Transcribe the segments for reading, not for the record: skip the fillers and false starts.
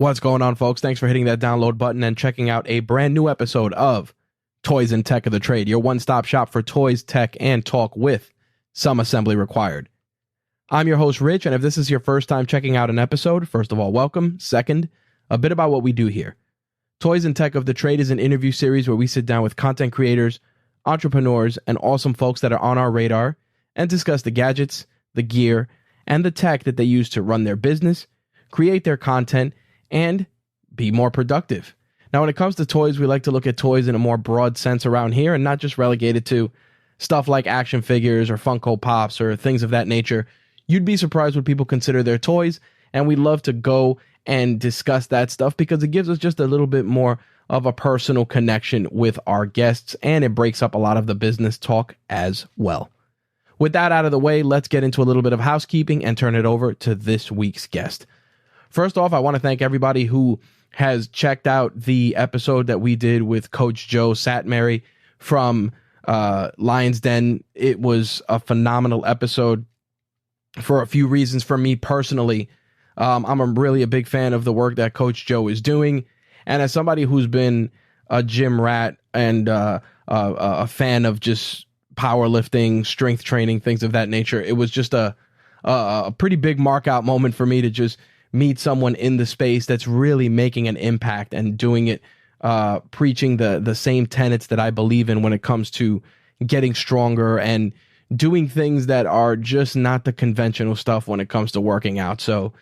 What's going on, folks? Thanks for hitting that download button and checking out a brand new episode of Toys and Tech of the Trade, your one-stop shop for toys, tech, and talk with some assembly required. I'm your host, Rich, and if this is your first time checking out an episode, first of all, welcome. Second, a bit about what we do here. Toys and Tech of the Trade is an interview series where we sit down with content creators, entrepreneurs, and awesome folks that are on our radar and discuss the gadgets, the gear, and the tech that they use to run their business, create their content, and be more productive. Now, when it comes to toys, we like to look at toys in a more broad sense around here and not just relegated to stuff like action figures or Funko Pops or things of that nature. You'd be surprised what people consider their toys, and we love to go and discuss that stuff because it gives us just a little bit more of a personal connection with our guests, and it breaks up a lot of the business talk as well. With that out of the way, let's get into a little bit of housekeeping and turn it over to this week's guest. First off, I want to thank everybody who has checked out the episode that we did with Coach Joe Satmary from Lion's Den. It was a phenomenal episode for a few reasons. For me personally, I'm really a big fan of the work that Coach Joe is doing. And as somebody who's been a gym rat and a fan of just powerlifting, strength training, things of that nature, it was just a pretty big mark out moment for me to just meet someone in the space that's really making an impact and doing it, preaching the same tenets that I believe in when it comes to getting stronger and doing things that are just not the conventional stuff when it comes to working out. So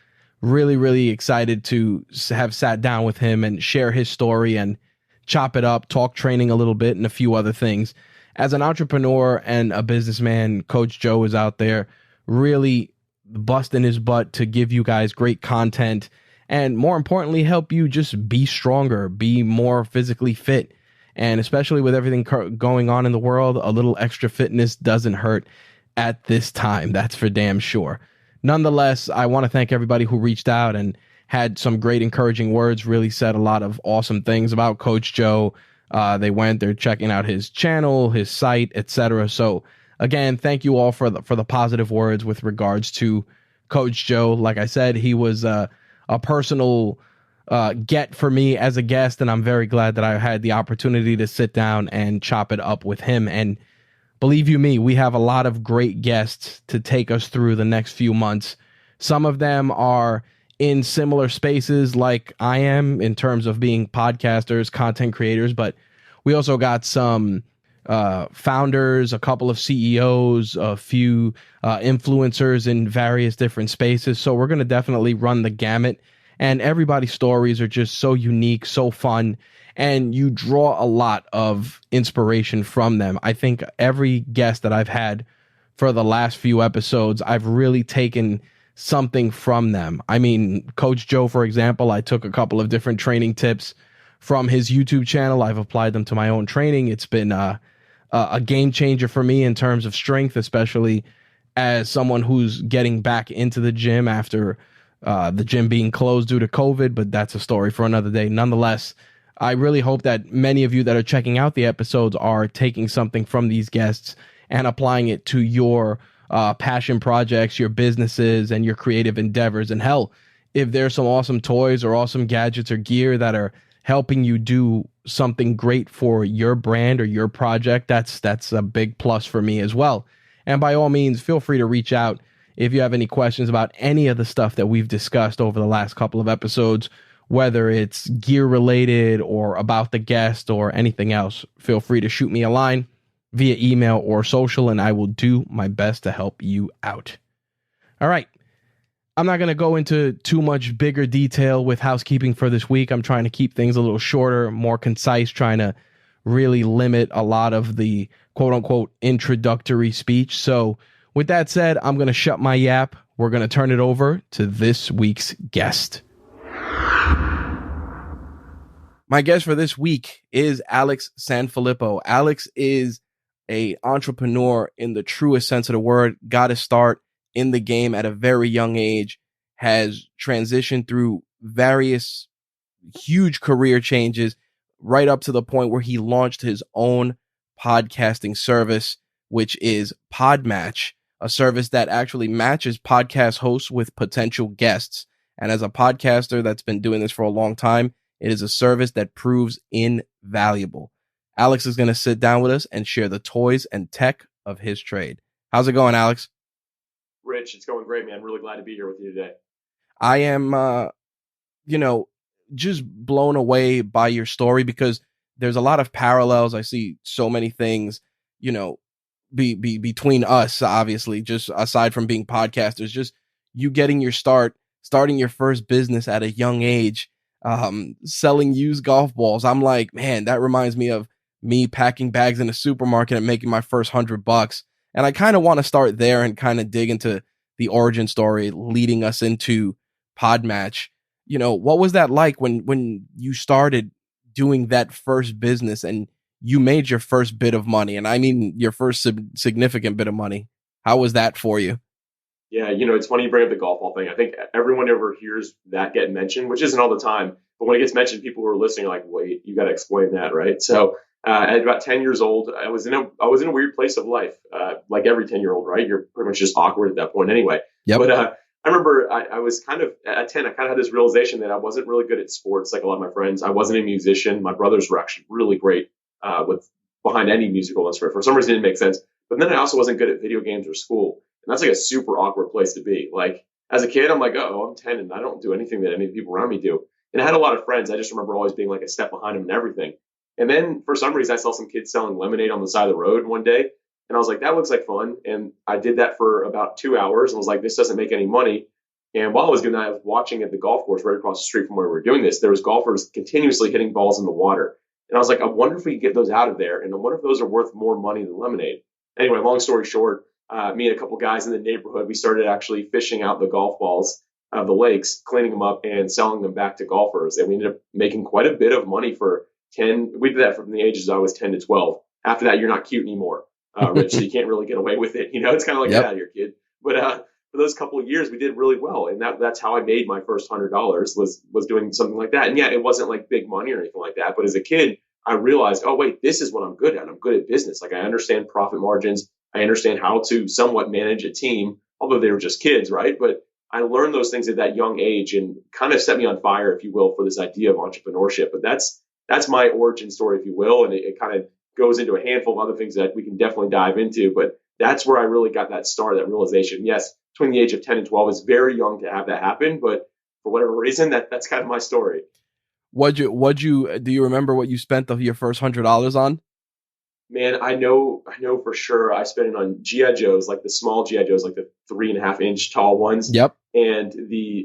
really, really excited to have sat down with him and share his story and chop it up, talk training a little bit and a few other things. As an entrepreneur and a businessman, Coach Joe is out there really busting his butt to give you guys great content and, more importantly, help you just be stronger, be more physically fit. And especially with everything going on in the world, a little extra fitness doesn't hurt at this time. That's for damn sure. Nonetheless, I want to thank everybody who reached out and had some great encouraging words, really said a lot of awesome things about Coach Joe. They're checking out his channel, his site, etc. So again, thank you all for the positive words with regards to Coach Joe. Like I said, he was a personal get for me as a guest, and I'm very glad that I had the opportunity to sit down and chop it up with him. And believe you me, we have a lot of great guests to take us through the next few months. Some of them are in similar spaces like I am in terms of being podcasters, content creators, but we also got some founders, a couple of CEOs, a few influencers in various different spaces. So we're going to definitely run the gamut, and everybody's stories are just so unique, so fun, and you draw a lot of inspiration from them. I think every guest that I've had for the last few episodes, I've really taken something from them. I mean, Coach Joe, for example, I took a couple of different training tips from his YouTube channel. I've applied them to my own training. It's been a game changer for me in terms of strength, especially as someone who's getting back into the gym after the gym being closed due to COVID, but that's a story for another day. Nonetheless, I really hope that many of you that are checking out the episodes are taking something from these guests and applying it to your passion projects, your businesses, and your creative endeavors. And hell, if there's some awesome toys or awesome gadgets or gear that are helping you do something great for your brand or your project, that's a big plus for me as well. And by all means, feel free to reach out if you have any questions about any of the stuff that we've discussed over the last couple of episodes, whether it's gear related or about the guest or anything else. Feel free to shoot me a line via email or social, and I will do my best to help you out. All right. I'm not going to go into too much bigger detail with housekeeping for this week. I'm trying to keep things a little shorter, more concise, trying to really limit a lot of the quote unquote introductory speech. So with that said, I'm going to shut my yap. We're going to turn it over to this week's guest. My guest for this week is Alex Sanfilippo. Alex is an entrepreneur in the truest sense of the word. Got to start in the game at a very young age, has transitioned through various huge career changes right up to the point where he launched his own podcasting service, which is PodMatch, a service that actually matches podcast hosts with potential guests. And as a podcaster that's been doing this for a long time, it is a service that proves invaluable. Alex is going to sit down with us and share the toys and tech of his trade. How's it going, Alex? Rich, it's going great, man. Really glad to be here with you today. I am, you know, just blown away by your story because there's a lot of parallels. I see so many things, you know, between us, obviously, just aside from being podcasters, just you getting your start, starting your first business at a young age, selling used golf balls. I'm like, man, that reminds me of me packing bags in a supermarket and making my first $100. And I kind of want to start there and kind of dig into the origin story leading us into PodMatch. What was that like when you started doing that first business and you made your first bit of money? And I mean your first significant bit of money. How was that for you? Yeah, it's funny you bring up the golf ball thing. I think everyone ever hears that get mentioned, which isn't all the time. But when it gets mentioned, people who are listening are like, wait, you got to explain that, right? So at about 10 years old, I was in a weird place of life, like every 10-year-old, right? You're pretty much just awkward at that point anyway. Yep. But I remember I was kind of at 10, I kind of had this realization that I wasn't really good at sports like a lot of my friends. I wasn't a musician. My brothers were actually really great with behind any musical instrument. For some reason, it didn't make sense. But then I also wasn't good at video games or school. And that's like a super awkward place to be. Like as a kid, I'm like, oh, I'm 10 and I don't do anything that any people around me do. And I had a lot of friends. I just remember always being like a step behind them and everything. And then for some reason, I saw some kids selling lemonade on the side of the road one day. And I was like, that looks like fun. And I did that for about 2 hours and was like, this doesn't make any money. And while I was doing that, I was watching at the golf course right across the street from where we were doing this. There was golfers continuously hitting balls in the water. And I was like, I wonder if we could get those out of there. And I wonder if those are worth more money than lemonade. Anyway, long story short, me and a couple guys in the neighborhood, we started actually fishing out the golf balls of the lakes, cleaning them up and selling them back to golfers. And we ended up making quite a bit of money for 10. We did that from the ages I was 10 to 12. After that, you're not cute anymore, Rich, so you can't really get away with it. It's kind of like, Yep. get out of here, kid. But for those couple of years, we did really well. And that's how I made my first $100 was doing something like that. And yeah, it wasn't like big money or anything like that. But as a kid, I realized, oh, wait, this is what I'm good at. I'm good at business. Like I understand profit margins. I understand how to somewhat manage a team, although they were just kids, right? But I learned those things at that young age and kind of set me on fire, if you will, for this idea of entrepreneurship. But that's my origin story, if you will. And it kind of goes into a handful of other things that we can definitely dive into. But that's where I really got that start, that realization. Yes, between the age of 10 and 12 is very young to have that happen. But for whatever reason, that's kind of my story. Do you remember what you spent your first $100 on? Man, I know for sure. I spent it on GI Joes, like the small GI Joes, like the 3.5 inch tall ones. Yep. And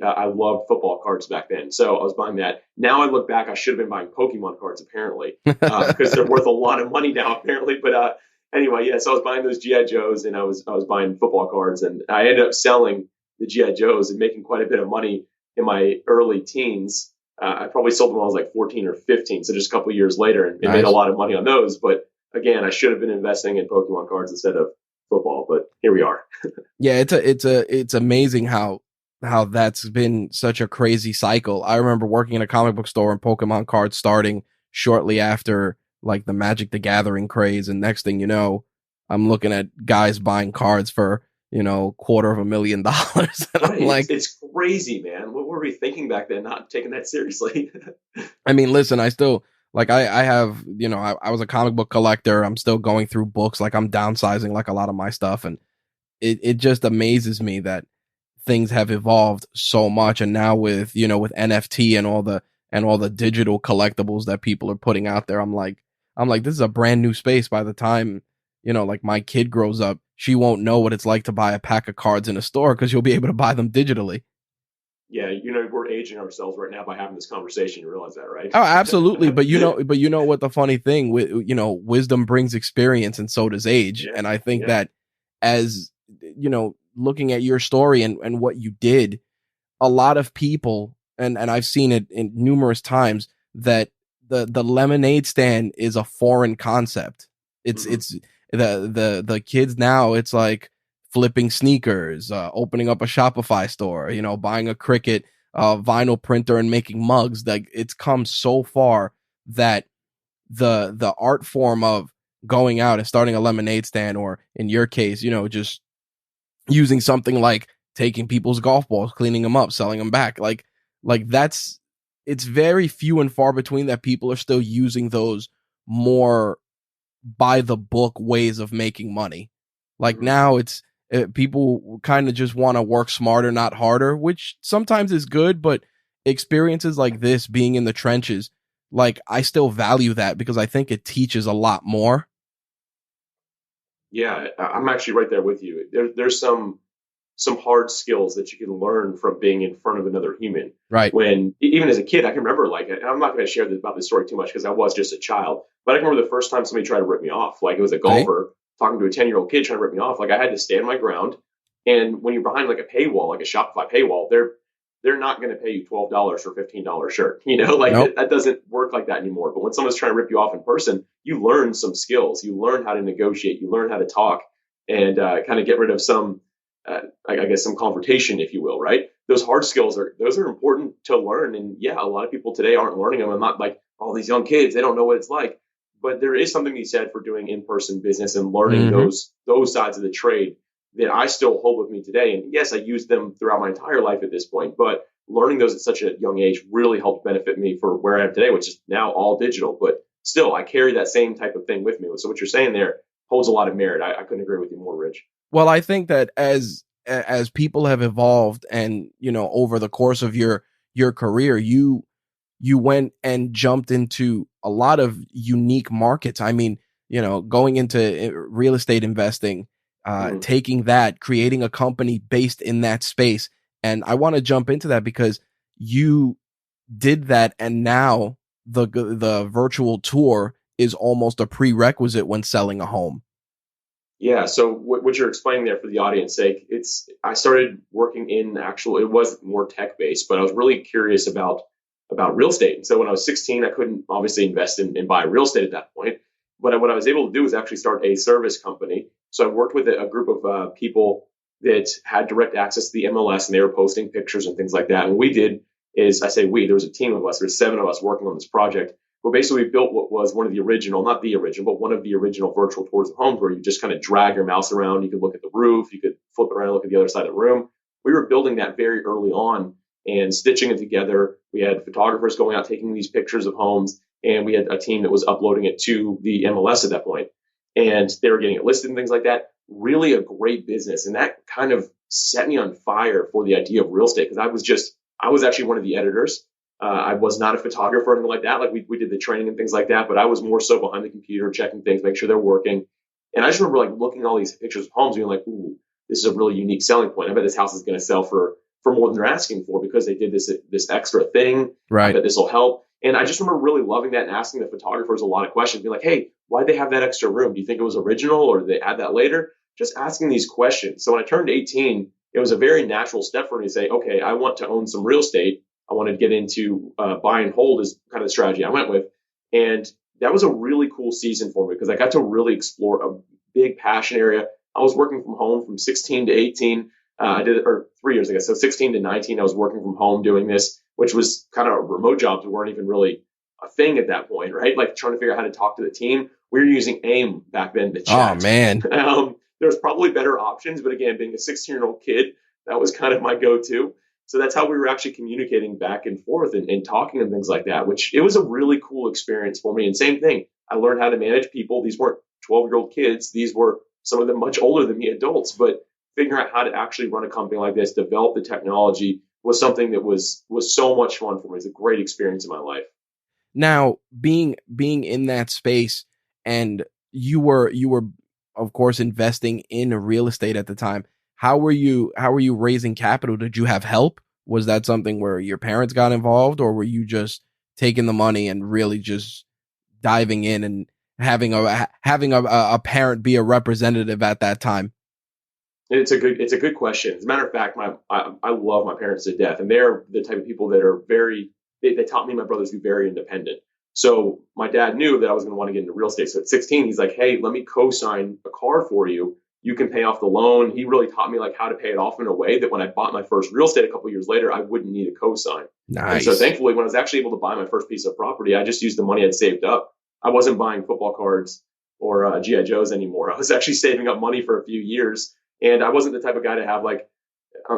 I loved football cards back then, so I was buying that. Now I look back, I should have been buying Pokemon cards apparently, because they're worth a lot of money now apparently. But anyway, yeah. So I was buying those GI Joes, and I was buying football cards, and I ended up selling the GI Joes and making quite a bit of money in my early teens. I probably sold them when I was like 14 or 15, so just a couple of years later, and Nice. made a lot of money on those. But again, I should have been investing in Pokemon cards instead of football, but here we are. Yeah, it's amazing how that's been such a crazy cycle. I remember working in a comic book store and Pokemon cards starting shortly after like the Magic the Gathering craze, and next thing you know, I'm looking at guys buying cards for $250,000. And Right. I'm like, It's crazy, man. What were we thinking back then? Not taking that seriously. I mean, listen, I still like I have, I was a comic book collector. I'm still going through books, like I'm downsizing like a lot of my stuff, and it just amazes me that things have evolved so much. And now with NFT and all the digital collectibles that people are putting out there, I'm like this is a brand new space. By the time like my kid grows up, she won't know what it's like to buy a pack of cards in a store because you'll be able to buy them digitally. Yeah, we're aging ourselves right now by having this conversation. You realize that, right? Oh, absolutely. But what the funny thing with wisdom brings experience, and so does age. Yeah, And I think yeah. that as looking at your story and what you did, a lot of people, and I've seen it in numerous times, that the lemonade stand is a foreign concept. Hmm. It's the kids now, it's like flipping sneakers, opening up a Shopify store, buying a Cricut vinyl printer and making mugs. Like it's come so far that the art form of going out and starting a lemonade stand, or in your case, just using something like taking people's golf balls, cleaning them up, selling them back. Like it's very few and far between that people are still using those more by the book ways of making money. Like now it's people kind of just want to work smarter, not harder, which sometimes is good, but experiences like this, being in the trenches, like I still value that because I think it teaches a lot more. Yeah, I'm actually right there with you. There's some hard skills that you can learn from being in front of another human. Right. When even as a kid, I can remember like, and I'm not going to share about this story too much because I was just a child, but I can remember the first time somebody tried to rip me off. Like it was a golfer talking to a 10-year-old kid trying to rip me off. Like I had to stand my ground. And when you're behind like a paywall, like a Shopify paywall, they're not going to pay you $12 for $15 shirt. Like Nope. that doesn't work like that anymore. But when someone's trying to rip you off in person, you learn some skills. You learn how to negotiate. You learn how to talk and kind of get rid of some I guess some confrontation, if you will, right? Those hard skills are important to learn. And yeah, a lot of people today aren't learning them. I'm not like all these young kids, they don't know what it's like. But there is something to be said for doing in-person business and learning those sides of the trade that I still hold with me today. And yes, I use them throughout my entire life at this point, but learning those at such a young age really helped benefit me for where I am today, which is now all digital. But still, I carry that same type of thing with me. So what you're saying there holds a lot of merit. I couldn't agree with you more, Rich. Well, I think that as people have evolved and, over the course of your career, you went and jumped into a lot of unique markets. I mean, going into real estate investing, taking that, creating a company based in that space. And I want to jump into that because you did that. And now the virtual tour is almost a prerequisite when selling a home. Yeah. So what you're explaining there for the audience sake, I started working in it was more tech based, but I was really curious about real estate. And so when I was 16, I couldn't obviously invest in buy real estate at that point. But what I was able to do was actually start a service company. So I worked with a group of people that had direct access to the MLS and they were posting pictures and things like that. And what we did is, I say we, there was a team of us, there was 7 of us working on this project. Well, basically, we built what was one of the original, not the original, but one of the original virtual tours of homes where you just kind of drag your mouse around. You could look at the roof, you could flip it around and look at the other side of the room. We were building that very early on and stitching it together. We had photographers going out taking these pictures of homes, and we had a team that was uploading it to the MLS at that point. And they were getting it listed and things like that. Really a great business. And that kind of set me on fire for the idea of real estate because I was actually one of the editors. I was not a photographer or anything like that. Like we did the training and things like that, but I was more so behind the computer, checking things, make sure they're working. And I just remember like looking at all these pictures of homes, being like, "Ooh, this is a really unique selling point. I bet this house is going to sell for more than they're asking for because they did this extra thing. Right. I bet this will help." And I just remember really loving that and asking the photographers a lot of questions, being like, "Hey, why'd they have that extra room? Do you think it was original or did they add that later?" Just asking these questions. So when I turned 18, it was a very natural step for me to say, "Okay, I want to own some real estate." I wanted to get into buy and hold is kind of the strategy I went with. And that was a really cool season for me because I got to really explore a big passion area. I was working from home from 16 to 18. I did it, or 3 years ago. So 16 to 19, I was working from home doing this, which was kind of remote jobs that weren't even really a thing at that point, right? Like trying to figure out how to talk to the team. We were using AIM back then to chat. Oh, man. There's probably better options. But again, being a 16-year-old kid, that was kind of my go-to. So that's how we were actually communicating back and forth and talking and things like that, which it was a really cool experience for me. And same thing, I learned how to manage people. These weren't 12-year-old kids. These were some of them much older than me, adults, but figuring out how to actually run a company like this, develop the technology was something that was so much fun for me. It was a great experience in my life. Now, being in that space, and you were of course investing in real estate at the time. How were you raising capital? Did you have help? Was that something where your parents got involved, or were you just taking the money and really just diving in and having a parent be a representative at that time? It's a good question. As a matter of fact, I love my parents to death, and they're the type of people that are they taught me and my brothers to be very independent. So my dad knew that I was going to want to get into real estate. So at 16, he's like, "Hey, let me co-sign a car for you. You can pay off the loan." He really taught me like how to pay it off in a way that when I bought my first real estate a couple of years later, I wouldn't need a co-sign. Nice. And so thankfully, when I was actually able to buy my first piece of property, I just used the money I'd saved up. I wasn't buying football cards or GI Joes anymore. I was actually saving up money for a few years. And I wasn't the type of guy to have like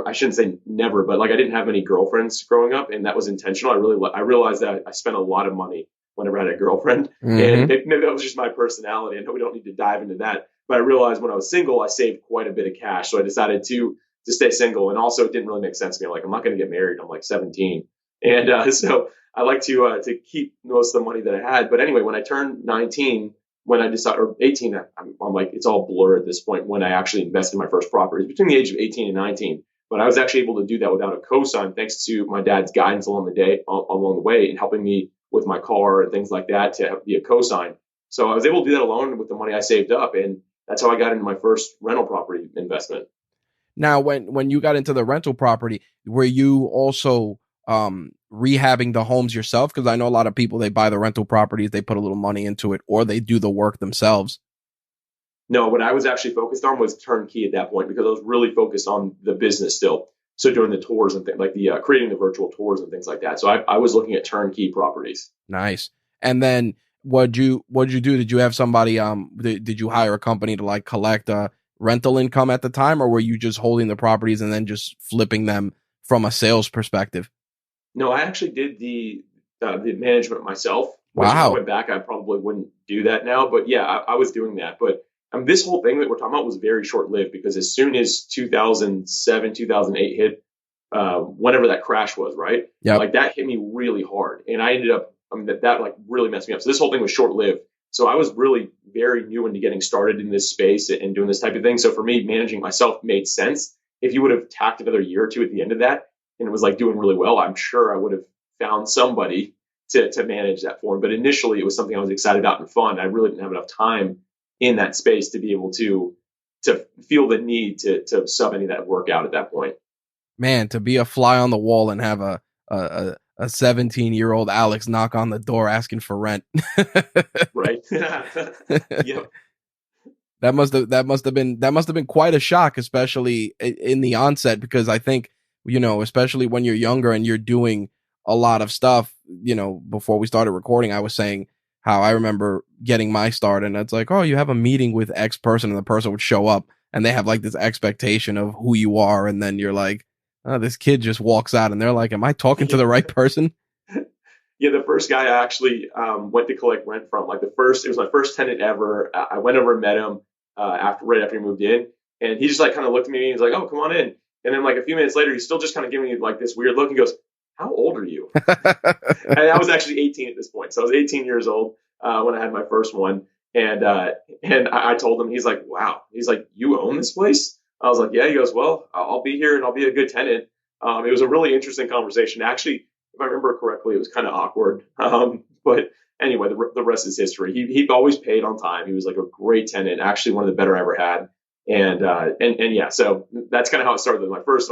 I shouldn't say never, but like I didn't have many girlfriends growing up, and that was intentional. I realized that I spent a lot of money whenever I had a girlfriend, and Mm-hmm. maybe that was just my personality. I know we don't need to dive into that, but I realized when I was single, I saved quite a bit of cash, so I decided to stay single. And also, it didn't really make sense to me. I'm like, I'm not going to get married. I'm like 17, and so I like to keep most of the money that I had. But anyway, when I turned 19, when I decided, or 18, I'm like, it's all blur at this point when I actually invested in my first property. It was between the age of 18 and 19. But I was actually able to do that without a cosign, thanks to my dad's guidance along the way, and helping me with my car and things like that to be a cosign. So I was able to do that alone with the money I saved up, and that's how I got into my first rental property investment. Now, when you got into the rental property, were you also rehabbing the homes yourself? Because I know a lot of people, they buy the rental properties, they put a little money into it, or they do the work themselves. No, what I was actually focused on was turnkey at that point because I was really focused on the business still. So doing the tours and things like the creating the virtual tours and things like that. So I was looking at turnkey properties. Nice. And then what'd you do? Did you have somebody did you hire a company to like collect rental income at the time, or were you just holding the properties and then just flipping them from a sales perspective? No, I actually did the management myself, which if I Wow. went back, I probably wouldn't do that now. But yeah, I was doing that. But this whole thing that we're talking about was very short lived because as soon as 2007, 2008 hit, whenever that crash was, right? Yep. Like that hit me really hard. And I ended up, that like really messed me up. So this whole thing was short lived. So I was really very new into getting started in this space and doing this type of thing. So for me, managing myself made sense. If you would have tacked another year or two at the end of that, and it was like doing really well, I'm sure I would have found somebody to manage that for me. But initially, it was something I was excited about and fun. I really didn't have enough time in that space to be able to feel the need to sub any of that work out at that point. Man, to be a fly on the wall and have a 17-year-old Alex knock on the door asking for rent. Right. Yep. That must have been quite a shock, especially in the onset, because I think, especially when you're younger and you're doing a lot of stuff. Before we started recording, I was saying how I remember getting my start, and it's like, oh, you have a meeting with X person, and the person would show up, and they have like this expectation of who you are, and then you're like, oh, this kid just walks out, and they're like, am I talking to the right person? Yeah, the first guy I actually went to collect rent from, like it was my first tenant ever. I went over and met him right after he moved in, and he just like kind of looked at me and he's like, "Oh, come on in." And then like a few minutes later, he's still just kind of giving me like this weird look. He goes, "How old are you?" And I was actually 18 at this point, so I was 18 years old when I had my first one, and I told him, he's like, "Wow," he's like, "You own this place?" I was like, "Yeah." He goes, "Well, I'll be here and I'll be a good tenant." It was a really interesting conversation, actually. If I remember correctly, it was kind of awkward. But anyway, the rest is history. He always paid on time. He was like a great tenant, actually one of the better I ever had. And yeah, so that's kind of how it started. My first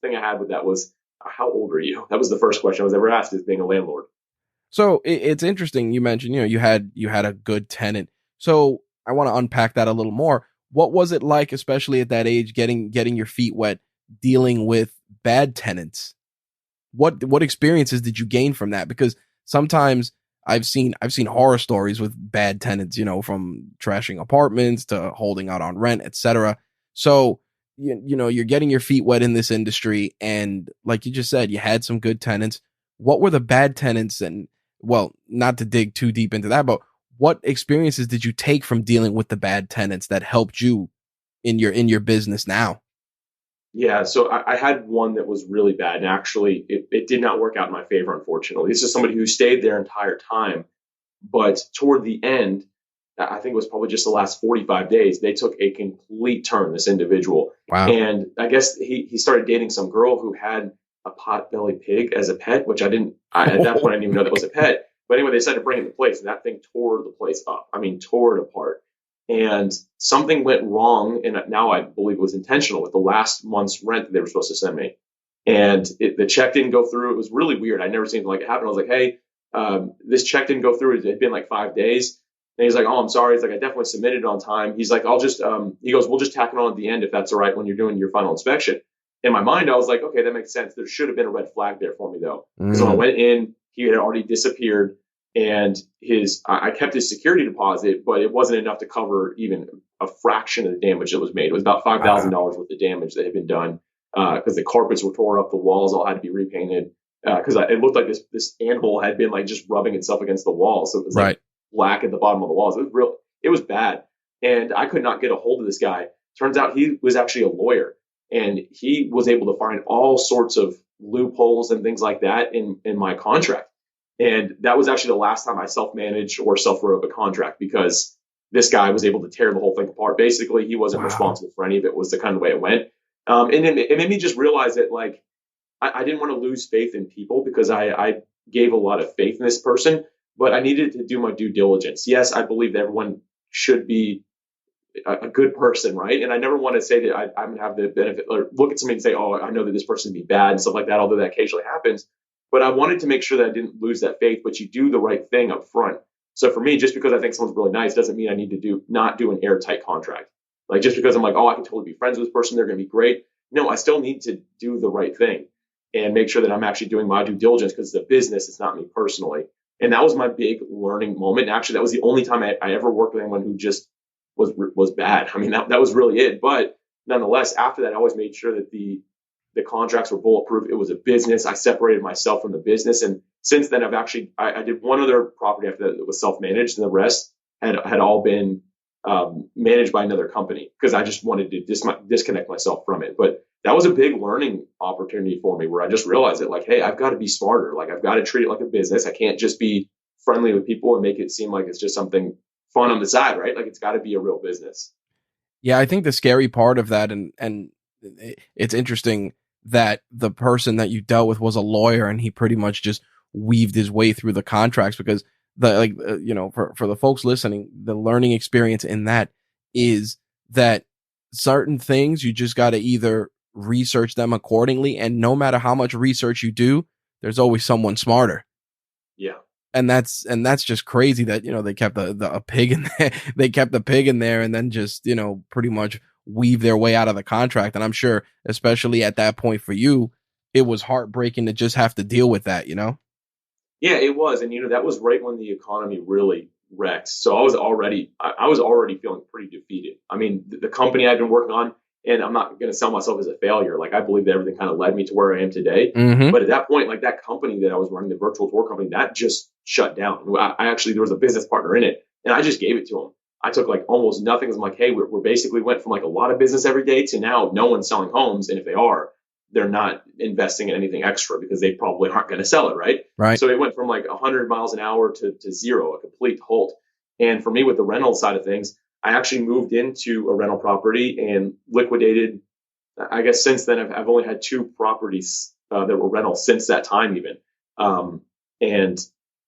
thing I had with that was, how old are you? That was the first question I was ever asked as being a landlord. So it's interesting. You mentioned, you had a good tenant. So I want to unpack that a little more. What was it like, especially at that age, getting your feet wet, dealing with bad tenants? What experiences did you gain from that? Because sometimes I've seen horror stories with bad tenants, from trashing apartments to holding out on rent, etc. So you're getting your feet wet in this industry, and like you just said, you had some good tenants. What were the bad tenants? And, well, not to dig too deep into that, but what experiences did you take from dealing with the bad tenants that helped you in your business now? Yeah, so I had one that was really bad, and actually, it did not work out in my favor, unfortunately. This is somebody who stayed their entire time, but toward the end, I think it was probably just the last 45 days, they took a complete turn, this individual. Wow. And I guess he started dating some girl who had a pot-bellied pig as a pet, which at that point, I didn't even know that was a pet. But anyway, they decided to bring it to the place, and that thing tore the place up. I mean, tore it apart. And something went wrong, and now I believe it was intentional with the last month's rent that they were supposed to send me. And the check didn't go through. It was really weird. I'd never seen anything like it happen. I was like, "Hey, this check didn't go through. It had been like 5 days." And he's like, "Oh, I'm sorry." He's like, "I definitely submitted it on time." He's like, he goes, "We'll just tack it on at the end if that's all right when you're doing your final inspection." In my mind, I was like, "Okay, that makes sense." There should have been a red flag there for me though. Because when I Mm. went in, he had already disappeared, and I kept his security deposit, but it wasn't enough to cover even a fraction of the damage that was made. It was about $5,000 Wow. worth of damage that had been done. because the carpets were tore up, the walls all had to be repainted because it looked like this anthole had been like just rubbing itself against the wall, so it was like Right. black at the bottom of the walls. It was real. It was bad, and I could not get a hold of this guy. Turns out he was actually a lawyer, and he was able to find all sorts of loopholes and things like that in my contract. And that was actually the last time I self-managed or self-wrote up a contract because this guy was able to tear the whole thing apart. Basically, he wasn't Wow. responsible for any of it. Was the kind of way it went. And it made me just realize that like I didn't want to lose faith in people because I gave a lot of faith in this person, but I needed to do my due diligence. Yes, I believe that everyone should be a good person, right? And I never want to say that I'm going to have the benefit or look at somebody and say, oh, I know that this person would be bad and stuff like that, although that occasionally happens. But I wanted to make sure that I didn't lose that faith, but you do the right thing up front. So for me, just because I think someone's really nice doesn't mean I need to not do an airtight contract. Like just because I'm like, oh, I can totally be friends with this person, they're going to be great. No, I still need to do the right thing and make sure that I'm actually doing my due diligence because it's a business, it's not me personally. And that was my big learning moment. And actually, that was the only time I ever worked with anyone who just was bad. I mean, that was really it. But nonetheless, after that, I always made sure that the contracts were bulletproof. It was a business. I separated myself from the business. And since then, I did one other property after that was self-managed, and the rest had all been managed by another company because I just wanted to disconnect myself from it. But that was a big learning opportunity for me where I just realized that like, hey, I've got to be smarter. Like I've got to treat it like a business. I can't just be friendly with people and make it seem like it's just something fun on the side, right? Like it's got to be a real business. Yeah, I think the scary part of that, and it's interesting that the person that you dealt with was a lawyer, and he pretty much just weaved his way through the contracts because for the folks listening, the learning experience in that is that certain things you just got to either research them accordingly, and no matter how much research you do, there's always someone smarter. Yeah. And that's just crazy that, they kept a pig in there. They kept the pig in there and then just, pretty much weave their way out of the contract. And I'm sure, especially at that point for you, it was heartbreaking to just have to deal with that, Yeah, it was. And, that was right when the economy really wrecked. So I was already feeling pretty defeated. I mean, the company I've been working on, and I'm not going to sell myself as a failure. Like I believe that everything kind of led me to where I am today. Mm-hmm. But at that point, like that company that I was running, the virtual tour company, that just shut down. I actually, there was a business partner in it and I just gave it to him. I took like almost nothing. I'm like, hey, we're basically went from like a lot of business every day to now no one's selling homes. And if they are, they're not investing in anything extra because they probably aren't going to sell it. Right. Right. So it went from like 100 miles an hour to zero, a complete halt. And for me, with the rental side of things, I actually moved into a rental property and liquidated. I guess since then, I've only had two properties that were rentals since that time, even. And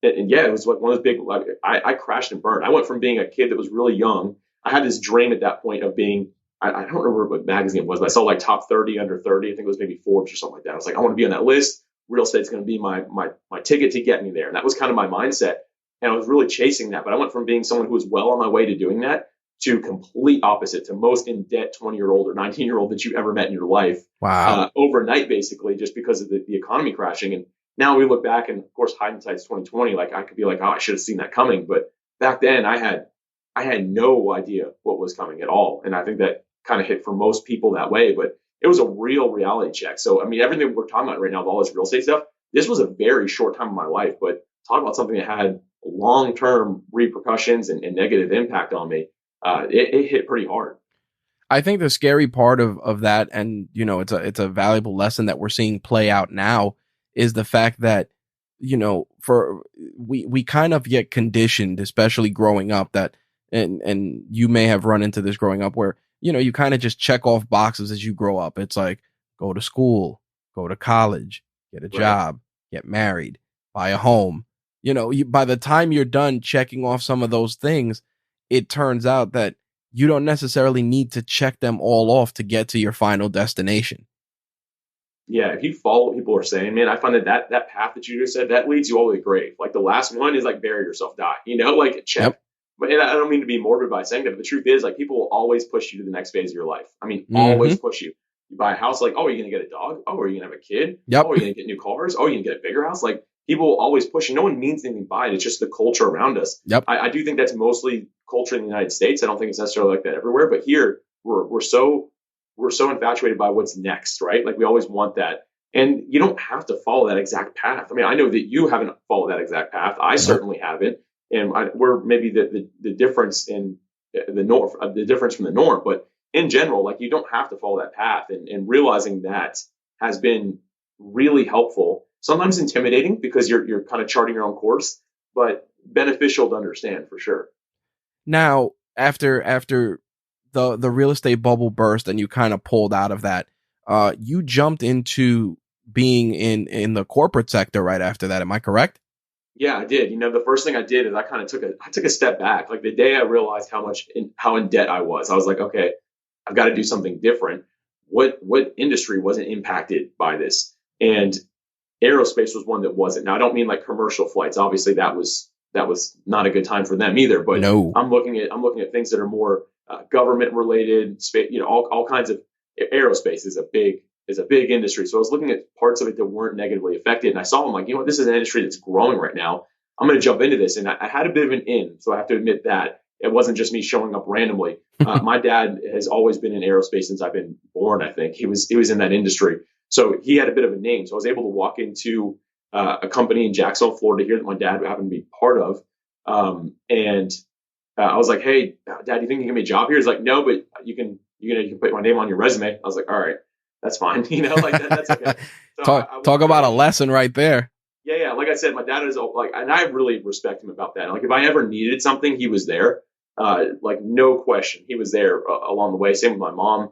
yeah, it was like one of those big. Like, I crashed and burned. I went from being a kid that was really young. I had this dream at that point of being. I don't remember what magazine it was, but I saw like top 30 under 30. I think it was maybe Forbes or something like that. I was like, I want to be on that list. Real estate's going to be my ticket to get me there. And that was kind of my mindset. And I was really chasing that. But I went from being someone who was well on my way to doing that to complete opposite, to most in debt 20-year-old or 19-year-old that you ever met in your life. Wow. Overnight, basically, just because of the economy crashing. And now we look back, and of course, hindsight's 2020. Like I could be like, oh, I should have seen that coming. But back then, I had no idea what was coming at all. And I think that kind of hit for most people that way. But it was a real reality check. So, I mean, everything we're talking about right now, with all this real estate stuff, this was a very short time in my life. But talk about something that had long-term repercussions and negative impact on me. It hit pretty hard. I think the scary part of that, and it's a valuable lesson that we're seeing play out now, is the fact that we kind of get conditioned, especially growing up, that and you may have run into this growing up where you kind of just check off boxes as you grow up. It's like go to school, go to college, get a job, get married, buy a home. By the time you're done checking off some of those things, it turns out that you don't necessarily need to check them all off to get to your final destination. Yeah, if you follow what people are saying, man, I find that path that you just said, that leads you all the way to the grave. Like the last one is like bury yourself, die, like check. Yep. But I don't mean to be morbid by saying that, but the truth is like people will always push you to the next phase of your life. I mean, always push you. You buy a house, like, oh, are you going to get a dog? Oh, are you going to have a kid? Yep. Oh, are you going to get new cars? Oh, are you going to get a bigger house? Like people will always push you. No one means anything by it. It's just the culture around us. Yep. I do think that's mostly culture in the United States. I don't think it's necessarily like that everywhere, but here we're so we're so infatuated by what's next, right? Like we always want that. And you don't have to follow that exact path. I mean, I know that you haven't followed that exact path. I Nope. certainly haven't. And we're maybe the difference in the norm, the difference from the norm. But in general, like you don't have to follow that path. And realizing that has been really helpful. Sometimes intimidating because you're kind of charting your own course, but beneficial to understand for sure. Now, after the real estate bubble burst and you kind of pulled out of that, you jumped into being in the corporate sector right after that. Am I correct? Yeah, I did. The first thing I did is I took a step back. Like the day I realized how in debt I was like, okay, I've got to do something different. What industry wasn't impacted by this? And aerospace was one that wasn't. Now I don't mean like commercial flights. Obviously that was not a good time for them either. But No. I'm looking at things that are more government related. Space, all kinds of aerospace is a big industry. So I was looking at parts of it that weren't negatively affected, and I saw them like, this is an industry that's growing right now. I'm going to jump into this, and I had a bit of an in. So I have to admit that it wasn't just me showing up randomly. My dad has always been in aerospace since I've been born. I think he was in that industry. So he had a bit of a name. So I was able to walk into a company in Jacksonville, Florida here that my dad happened to be part of. And I was like, hey, Dad, do you think you can give me a job here? He's like, no, but you can put my name on your resume. I was like, all right, that's fine. Like that's okay. So talk about a lesson right there. Yeah. Like I said, my dad is like, and I really respect him about that. Like if I ever needed something, he was there. Like no question, he was there along the way. Same with my mom.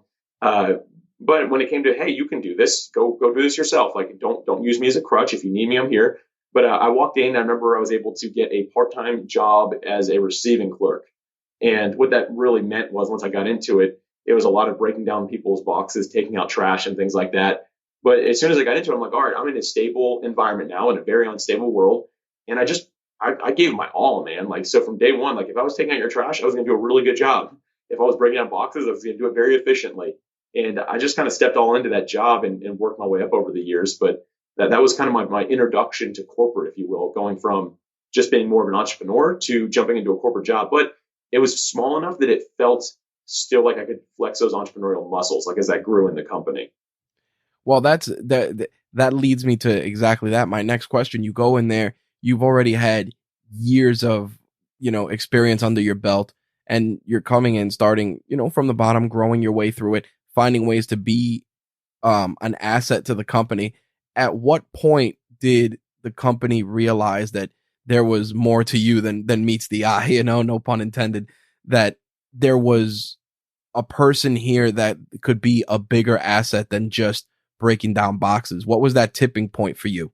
But when it came to, hey, you can do this, go do this yourself. Like don't use me as a crutch. If you need me, I'm here. But I walked in. I remember I was able to get a part-time job as a receiving clerk. And what that really meant was once I got into it, it was a lot of breaking down people's boxes, taking out trash and things like that. But as soon as I got into it, I'm like, all right, I'm in a stable environment now in a very unstable world. And I gave my all, man. Like, so from day one, like if I was taking out your trash, I was going to do a really good job. If I was breaking down boxes, I was going to do it very efficiently. And I just kind of stepped all into that job and worked my way up over the years. But that was kind of my introduction to corporate, if you will, going from just being more of an entrepreneur to jumping into a corporate job. But it was small enough that it felt still like I could flex those entrepreneurial muscles, like as I grew in the company. Well, that leads me to exactly that. My next question, you go in there, you've already had years of, experience under your belt, and you're coming in starting, from the bottom, growing your way through it, finding ways to be an asset to the company. At what point did the company realize that there was more to you than meets the eye, no pun intended, that there was a person here that could be a bigger asset than just breaking down boxes? What was that tipping point for you?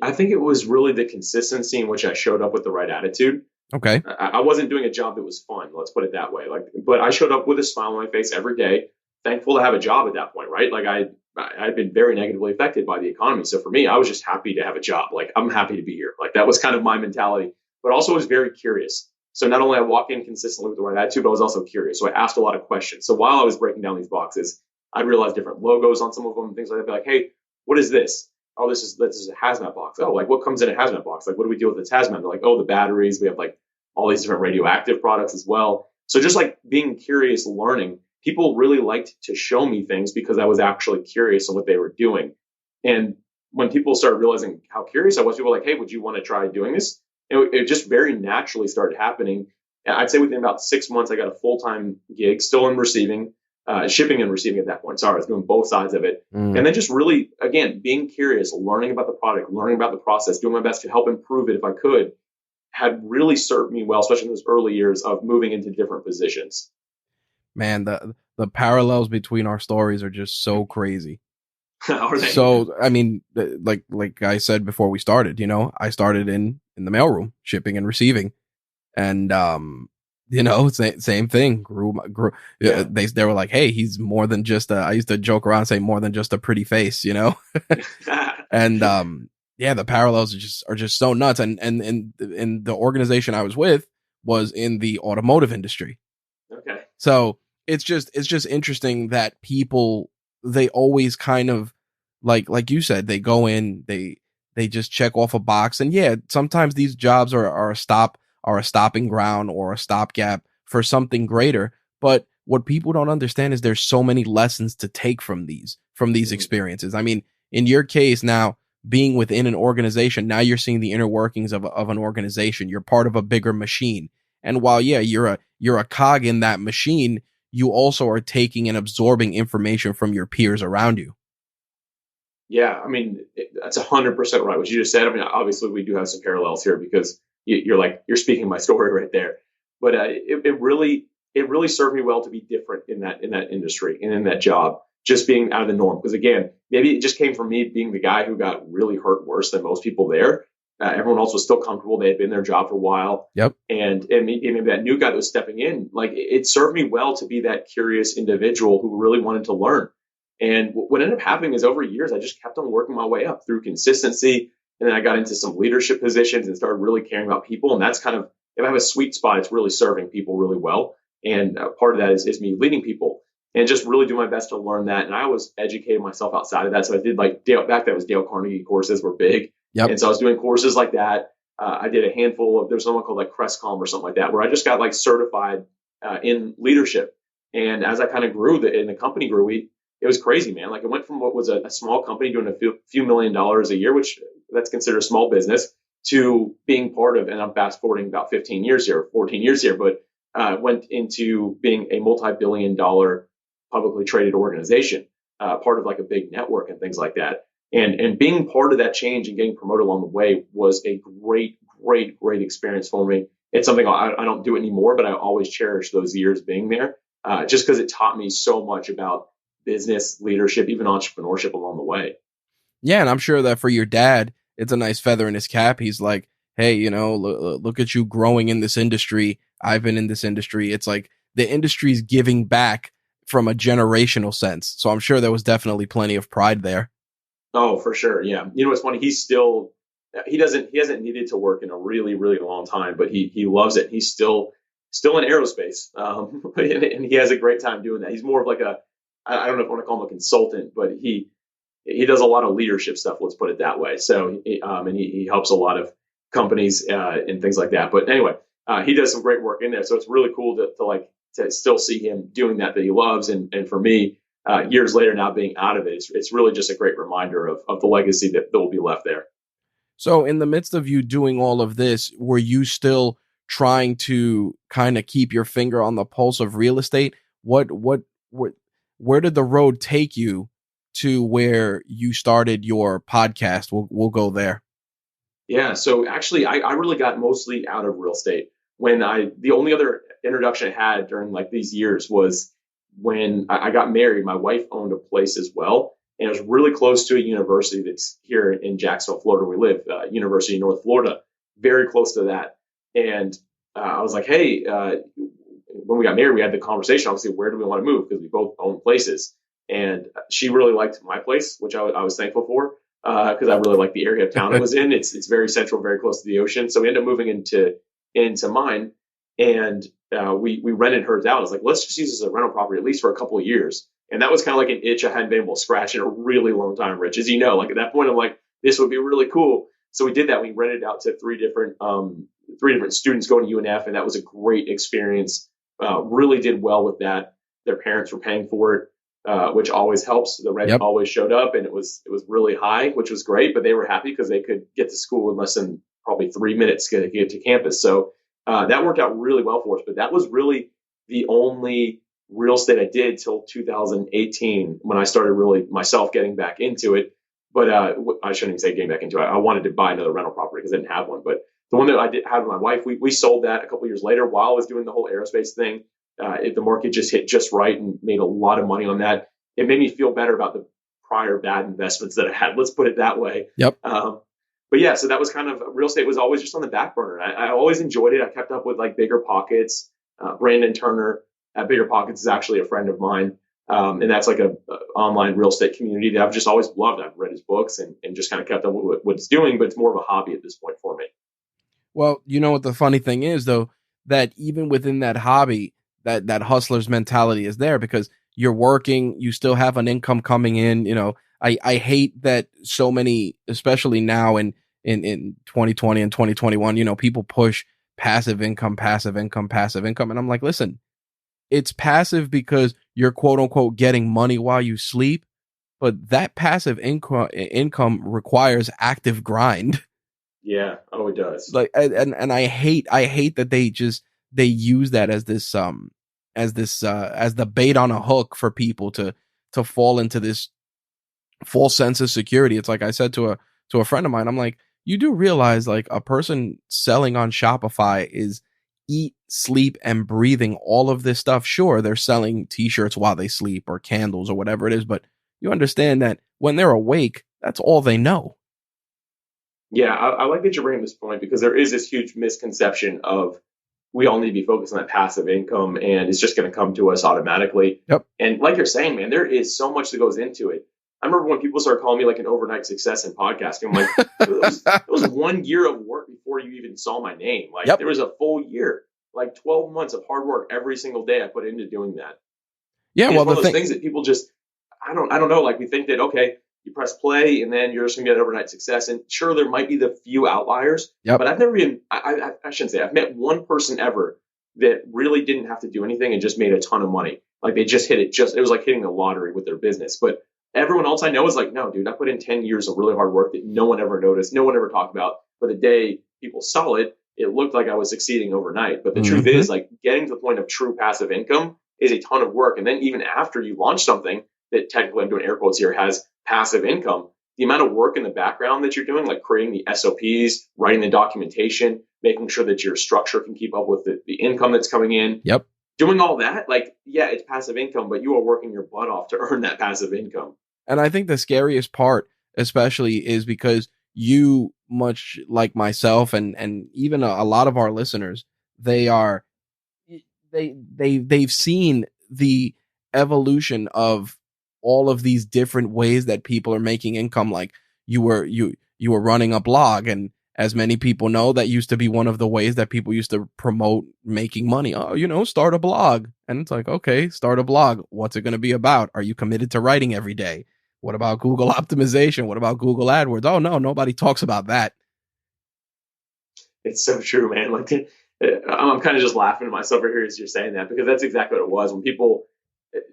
I think it was really the consistency in which I showed up with the right attitude. Okay. I wasn't doing a job that was fun. Let's put it that way. But I showed up with a smile on my face every day, thankful to have a job at that point, right? Like I'd been very negatively affected by the economy. So for me, I was just happy to have a job. Like I'm happy to be here. Like that was kind of my mentality, but also was very curious. So not only I walked in consistently with the right attitude, but I was also curious. So I asked a lot of questions. So while I was breaking down these boxes, I realized different logos on some of them and things like that. I'd be like, hey, what is this? Oh, this is a hazmat box. Oh, like what comes in a hazmat box? Like what do we do with this hazmat? They're like, oh, the batteries. We have like all these different radioactive products as well. So just like being curious, learning, people really liked to show me things because I was actually curious on what they were doing. And when people started realizing how curious I was, people were like, hey, would you want to try doing this? And it just very naturally started happening. And I'd say within about 6 months, I got a full-time gig, still in receiving, shipping and receiving at that point. Sorry, I was doing both sides of it. And then just really, again, being curious, learning about the product, learning about the process, doing my best to help improve it if I could, had really served me well, especially in those early years of moving into different positions. Man, the parallels between our stories are just so crazy. Are they? So, I mean, like I said before we started, I started in the mailroom, shipping and receiving, and same thing. Grew. Yeah. They were like, hey, he's more than just I used to joke around, say more than just a pretty face, and yeah, the parallels are just so nuts. And in the organization I was with was in the automotive industry. Okay. So it's just interesting that people, they always kind of like you said, they go in, they just check off a box. And yeah, sometimes these jobs are a stopping ground or a stopgap for something greater. But what people don't understand is there's so many lessons to take from these experiences. I mean, in your case now, being within an organization, now you're seeing the inner workings of an organization. You're part of a bigger machine. And while, yeah, you're a cog in that machine, you also are taking and absorbing information from your peers around you. Yeah, I mean, that's 100% right. What you just said. I mean, obviously we do have some parallels here because you're speaking my story right there. But it really served me well to be different in that industry and in that job, just being out of the norm. Because again, maybe it just came from me being the guy who got really hurt worse than most people there. Everyone else was still comfortable; they had been in their job for a while. Yep. And maybe that new guy that was stepping in, like it served me well to be that curious individual who really wanted to learn. And what ended up happening is over years, I just kept on working my way up through consistency. And then I got into some leadership positions and started really caring about people. And that's kind of, if I have a sweet spot, it's really serving people really well. And part of that is me leading people and just really do my best to learn that. And I always educated myself outside of that. So I did like back then was Dale Carnegie courses were big. Yep. And so I was doing courses like that. I did a handful of, there's someone called like Crestcom or something like that, where I just got like certified in leadership. And as I kind of grew and the company grew, it was crazy, man. Like it went from what was a small company doing a few $1,000,000 a year, which that's considered a small business, to being part of, and I'm fast forwarding about 15 years here, 14 years here, but went into being a multi-billion-dollar publicly traded organization, part of like a big network and things like that. And being part of that change and getting promoted along the way was a great, great, great experience for me. It's something I don't do anymore, but I always cherish those years being there, just because it taught me so much about business, leadership, even entrepreneurship along the way. Yeah, and I'm sure that for your dad, it's a nice feather in his cap. He's like, hey, look at you growing in this industry. I've been in this industry. It's like the industry's giving back from a generational sense. So I'm sure there was definitely plenty of pride there. Oh, for sure. Yeah. It's funny. He hasn't needed to work in a really, really long time, but he loves it. He's still in aerospace. And he has a great time doing that. He's more of like I don't know if I want to call him a consultant, but he does a lot of leadership stuff. Let's put it that way. So, and he helps a lot of companies and things like that. But anyway, he does some great work in there. So it's really cool to still see him doing that he loves. And for me, years later now being out of it, it's really just a great reminder of the legacy that will be left there. So in the midst of you doing all of this, were you still trying to kind of keep your finger on the pulse of real estate? Where did the road take you to where you started your podcast? We'll go there. Yeah. So actually, I really got mostly out of real estate the only other introduction I had during like these years was when I got married. My wife owned a place as well, and it was really close to a university that's here in Jacksonville, Florida. We live, University of North Florida, very close to that. And I was like, hey, when we got married, we had the conversation, obviously, where do we want to move? Because we both own places. And she really liked my place, which I was thankful for, because I really liked the area of town it was in. It's very central, very close to the ocean. So we ended up moving into mine, and we rented hers out. I was like, let's just use this as a rental property at least for a couple of years. And that was kind of like an itch I hadn't been able to scratch in a really long time, Rich. As you know, like at that point, I'm like, this would be really cool. So we did that. We rented out to three different students going to UNF, and that was a great experience. Really did well with that. Their parents were paying for it, which always helps. The rent always showed up, and it was really high, which was great. But they were happy because they could get to school in less than probably 3 minutes to get to campus. So that worked out really well for us. But that was really the only real estate I did till 2018 when I started really myself getting back into it. But I shouldn't even say getting back into it. I wanted to buy another rental property because I didn't have one. But the one that I did have with my wife, we sold that a couple of years later while I was doing the whole aerospace thing. The market just hit just right and made a lot of money on that. It made me feel better about the prior bad investments that I had. Let's put it that way. Yep. But yeah, so that was kind of, real estate was always just on the back burner. I always enjoyed it. I kept up with like Bigger Pockets. Brandon Turner at Bigger Pockets is actually a friend of mine. And that's like a online real estate community that I've just always loved. I've read his books and just kind of kept up with what it's doing, but it's more of a hobby at this point for me. Well, you know what the funny thing is, though, that even within that hobby, that hustler's mentality is there because you're working, you still have an income coming in. I hate that so many, especially now in 2020 and 2021, people push passive income. And I'm like, listen, it's passive because you're quote unquote getting money while you sleep, but that passive income requires active grind. Yeah. Oh, it does. Like, and I hate that they use that as this as the bait on a hook for people to fall into this false sense of security. It's like I said to a friend of mine, I'm like, you do realize like a person selling on Shopify is eat, sleep, and breathing all of this stuff. Sure, they're selling t-shirts while they sleep or candles or whatever it is, but you understand that when they're awake, that's all they know. Yeah, I like that you're bringing this point because there is this huge misconception of we all need to be focused on that passive income and it's just going to come to us automatically. Yep. And like you're saying, man, there is so much that goes into it. I remember when people started calling me like an overnight success in podcasting. I'm like, it was 1 year of work before you even saw my name. Like Yep. there was a full year, like 12 months of hard work every single day I put into doing that. Yeah, And well, it's one the of those thing, things that people just, I don't know. Like we think that, okay, you press play and then you're just gonna get overnight success. And sure, there might be the few outliers, yep. but I've never even, I shouldn't say, I've met one person ever that really didn't have to do anything and just made a ton of money. Like they just hit it, it was like hitting the lottery with their business. But everyone else I know is like, no, dude, I put in 10 years of really hard work that no one ever noticed, no one ever talked about. But the day people saw it, it looked like I was succeeding overnight. But the truth is, like, getting to the point of true passive income is a ton of work. And then even after you launch something that technically, I'm doing air quotes here, has passive income, the amount of work in the background that you're doing, like creating the SOPs, writing the documentation, making sure that your structure can keep up with the income that's coming in. Yep. Doing all that, like, yeah, it's passive income, but you are working your butt off to earn that passive income. And I think the scariest part, especially, is because you, much like myself and even a lot of our listeners, they've seen the evolution of all of these different ways that people are making income. Like you were running a blog, and as many people know, that used to be one of the ways that people used to promote making money. Oh, start a blog. And it's like, okay, start a blog. What's it going to be about? Are you committed to writing every day? What about Google optimization? What about Google AdWords? Oh, no, nobody talks about that. It's so true, man. Like, I'm kind of just laughing to myself right here as you're saying that, because that's exactly what it was. When people,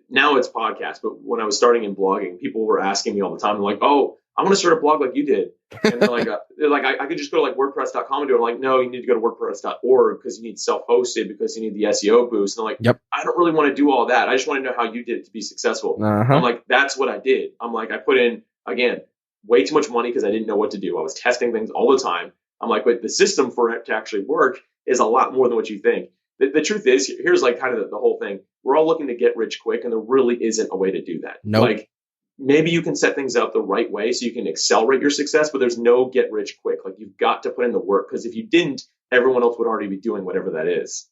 now it's podcasts, but when I was starting in blogging, people were asking me all the time, like, oh, I want to start a blog like you did. And they're like, I could just go to like WordPress.com and do it. I'm like, no, you need to go to WordPress.org because you need self-hosted, because you need the SEO boost. And I'm like, yep. I don't really want to do all that. I just want to know how you did it to be successful. Uh-huh. I'm like, that's what I did. I'm like, I put in, again, way too much money because I didn't know what to do. I was testing things all the time. I'm like, but the system for it to actually work is a lot more than what you think. The truth is, here's like kind of the whole thing. We're all looking to get rich quick, and there really isn't a way to do that. Nope. Like, maybe you can set things up the right way so you can accelerate your success, but there's no get rich quick. Like, you've got to put in the work, because if you didn't, everyone else would already be doing whatever that is.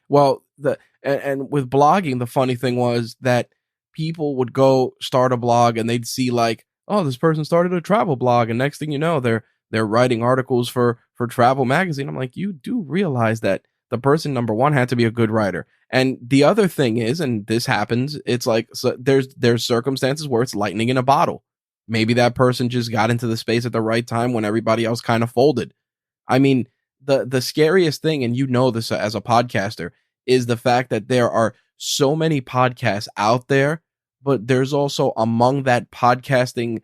Well, and with blogging, the funny thing was that people would go start a blog and they'd see like, oh, this person started a travel blog, and next thing you know, they're writing articles for Travel Magazine. I'm like, you do realize that the person, number one, had to be a good writer. And the other thing is, and this happens, it's like, so there's circumstances where it's lightning in a bottle. Maybe that person just got into the space at the right time when everybody else kind of folded. I mean, the scariest thing, and you know this as a podcaster, is the fact that there are so many podcasts out there, but there's also, among that podcasting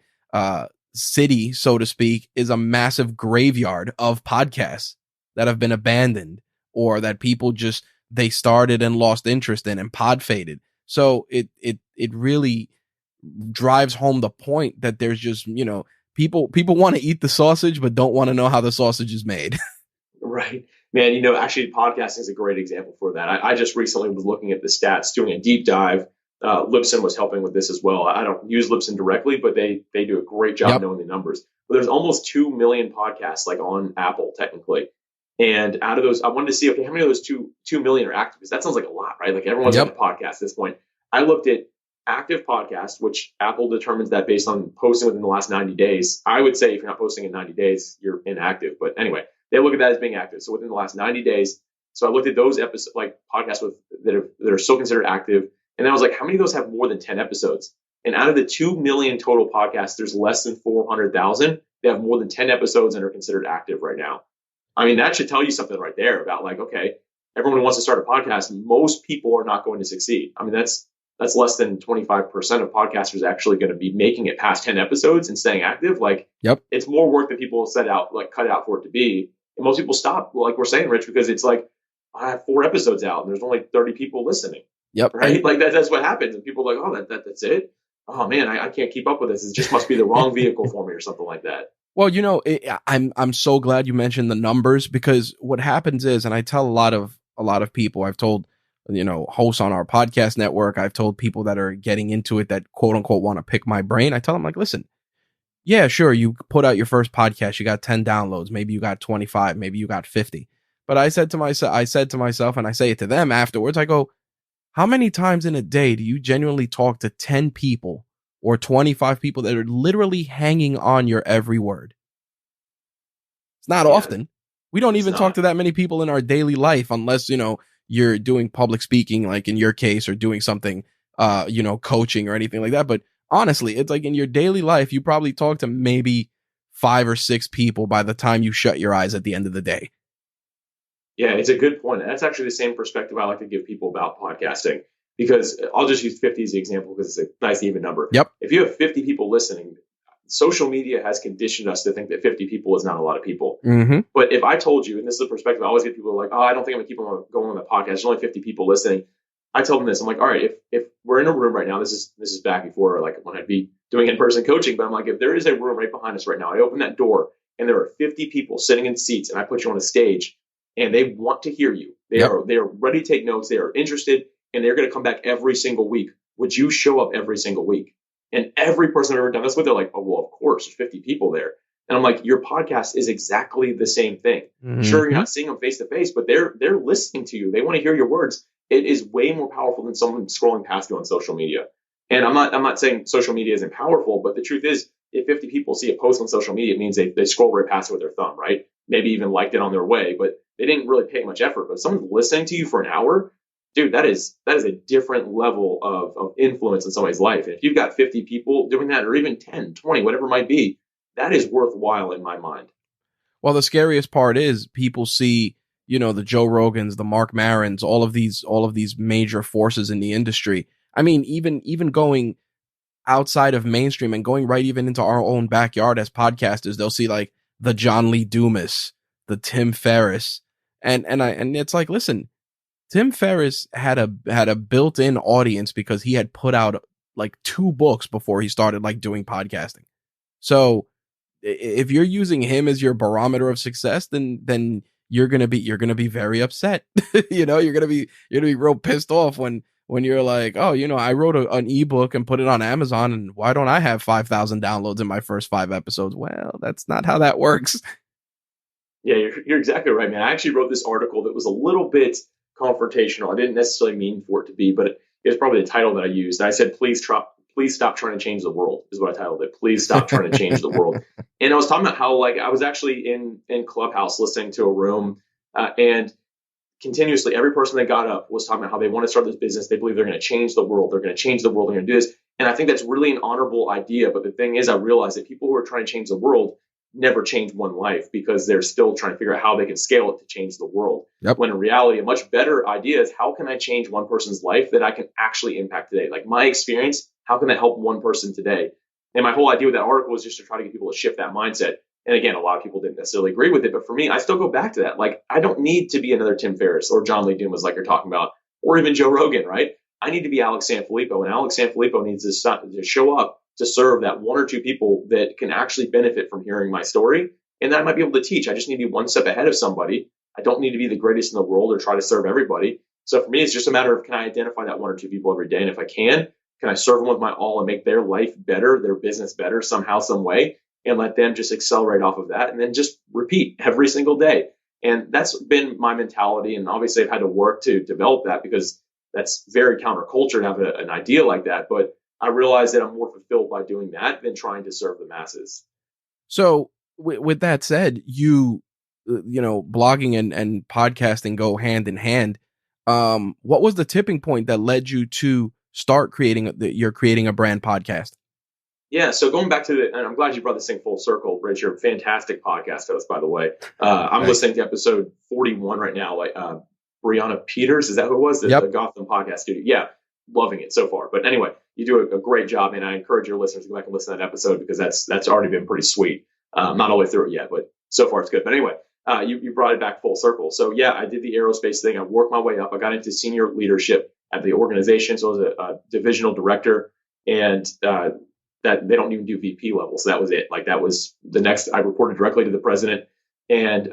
city, so to speak, is a massive graveyard of podcasts that have been abandoned, or that people just, they started and lost interest in and pod faded. So it really drives home the point that there's just, people want to eat the sausage, but don't want to know how the sausage is made. Right. Man, actually, podcasting is a great example for that. I just recently was looking at the stats, doing a deep dive. Libsyn was helping with this as well. I don't use Libsyn directly, but they do a great job knowing the numbers. But there's almost 2 million podcasts like on Apple technically. And out of those, I wanted to see, okay, how many of those 2 million are active? Because that sounds like a lot, right? Like everyone's got a podcast at this point. I looked at active podcasts, which Apple determines that based on posting within the last 90 days. I would say if you're not posting in 90 days, you're inactive. But anyway, they look at that as being active. So within the last 90 days. So I looked at those episodes, like podcasts that are still considered active. And then I was like, how many of those have more than 10 episodes? And out of the 2 million total podcasts, there's less than 400,000 that have more than 10 episodes and are considered active right now. I mean, that should tell you something right there about like, okay, everyone who wants to start a podcast, most people are not going to succeed. I mean, that's less than 25% of podcasters actually going to be making it past 10 episodes and staying active. Like, Yep. it's more work than people set out, like cut out for it to be. And most people stop, like we're saying, Rich, because it's like, I have 4 episodes out and there's only 30 people listening. Yep. Right. Like that's what happens. And people are like, oh, that's it. Oh man, I can't keep up with this. It just must be the wrong vehicle for me or something like that. Well, I'm so glad you mentioned the numbers, because what happens is, and I tell a lot of people, I've told, hosts on our podcast network, I've told people that are getting into it that quote unquote want to pick my brain. I tell them, like, listen, yeah, sure, you put out your first podcast, you got 10 downloads, maybe you got 25, maybe you got 50. But I said to myself, and I say it to them afterwards, I go, how many times in a day do you genuinely talk to 10 people or 25 people that are literally hanging on your every word? It's not often. We don't even talk to that many people in our daily life, unless, you're doing public speaking, like in your case, or doing something, coaching or anything like that. But honestly, it's like in your daily life, you probably talk to maybe 5 or 6 people by the time you shut your eyes at the end of the day. Yeah, it's a good point. That's actually the same perspective I like to give people about podcasting, because I'll just use 50 as the example because it's a nice even number. Yep. If you have 50 people listening, social media has conditioned us to think that 50 people is not a lot of people. Mm-hmm. But if I told you, and this is the perspective I always get, people like, oh, I don't think I'm going to keep on going on the podcast. There's only 50 people listening. I tell them this. I'm like, all right, if we're in a room right now, this is back before, like, when I'd be doing in-person coaching, but I'm like, if there is a room right behind us right now, I open that door and there are 50 people sitting in seats, and I put you on a stage, and they want to hear you. They are ready to take notes. They are interested, and they're going to come back every single week. Would you show up every single week? And every person I've ever done this with, they're like, oh, well, of course, there's 50 people there. And I'm like, your podcast is exactly the same thing. Mm-hmm. Sure, you're not seeing them face to face, but they're listening to you. They want to hear your words. It is way more powerful than someone scrolling past you on social media. And I'm not saying social media isn't powerful, but the truth is, if 50 people see a post on social media, it means they scroll right past it with their thumb, right? Maybe even liked it on their way, but they didn't really pay much effort. But if someone's listening to you for an hour, dude, that is a different level of influence in somebody's life. And if you've got 50 people doing that, or even 10, 20, whatever it might be, that is worthwhile in my mind. Well, the scariest part is people see, the Joe Rogans, the Mark Marons, all of these major forces in the industry. I mean, even going outside of mainstream and going right even into our own backyard as podcasters, they'll see like the John Lee Dumas, the Tim Ferriss, and it's like, listen, Tim Ferriss had a built-in audience because he had put out like 2 books before he started like doing podcasting. So if you're using him as your barometer of success, then you're gonna be very upset. You're gonna be real pissed off when you're like, oh, I wrote an ebook and put it on Amazon, and why don't I have 5,000 downloads in my first 5 episodes? Well, that's not how that works. Yeah, you're exactly right, man. I actually wrote this article that was a little bit confrontational. I didn't necessarily mean for it to be, but it was probably the title that I used. I said, please stop trying to change the world, is what I titled it. Please stop trying to change the world. And I was talking about how, like, I was actually in Clubhouse listening to a room, and continuously every person that got up was talking about how they want to start this business. They believe they're going to change the world. They're going to change the world. They're going to do this. And I think that's really an honorable idea. But the thing is, I realized that people who are trying to change the world never change one life, because they're still trying to figure out how they can scale it to change the world. Yep. When in reality, a much better idea is, how can I change one person's life that I can actually impact today? Like, my experience, how can that help one person today? And my whole idea with that article was just to try to get people to shift that mindset. And again, a lot of people didn't necessarily agree with it, but for me, I still go back to that. Like, I don't need to be another Tim Ferriss or John Lee Dumas, like you're talking about, or even Joe Rogan, right? I need to be Alex Sanfilippo, and Alex Sanfilippo needs to show up to serve that 1 or 2 people that can actually benefit from hearing my story, and that I might be able to teach. I just need to be one step ahead of somebody. I don't need to be the greatest in the world or try to serve everybody. So for me, it's just a matter of, can I identify that 1 or 2 people every day? And if I can I serve them with my all and make their life better, their business better somehow, some way, and let them just accelerate off of that, and then just repeat every single day. And that's been my mentality. And obviously I've had to work to develop that, because that's very counterculture to have an idea like that. But I realize that I'm more fulfilled by doing that than trying to serve the masses. So with that said, blogging and podcasting go hand in hand. What was the tipping point that led you to start creating a brand podcast? Yeah, so going back to and I'm glad you brought this thing full circle, Rich. You're a fantastic podcast host, by the way. I'm listening to episode 41 right now, Brianna Peters. Is that who it was? The Yep. Gotham podcast studio. Yeah. Loving it so far. But anyway, you do a great job, and I encourage your listeners to go back and listen to that episode because that's already been pretty sweet. Not all the way through it yet, but so far it's good. But anyway, you brought it back full circle. So yeah, I did the aerospace thing. I worked my way up. I got into senior leadership at the organization. So I was a divisional director, and that they don't even do VP level. So that was it. Like that was the next. I reported directly to the president and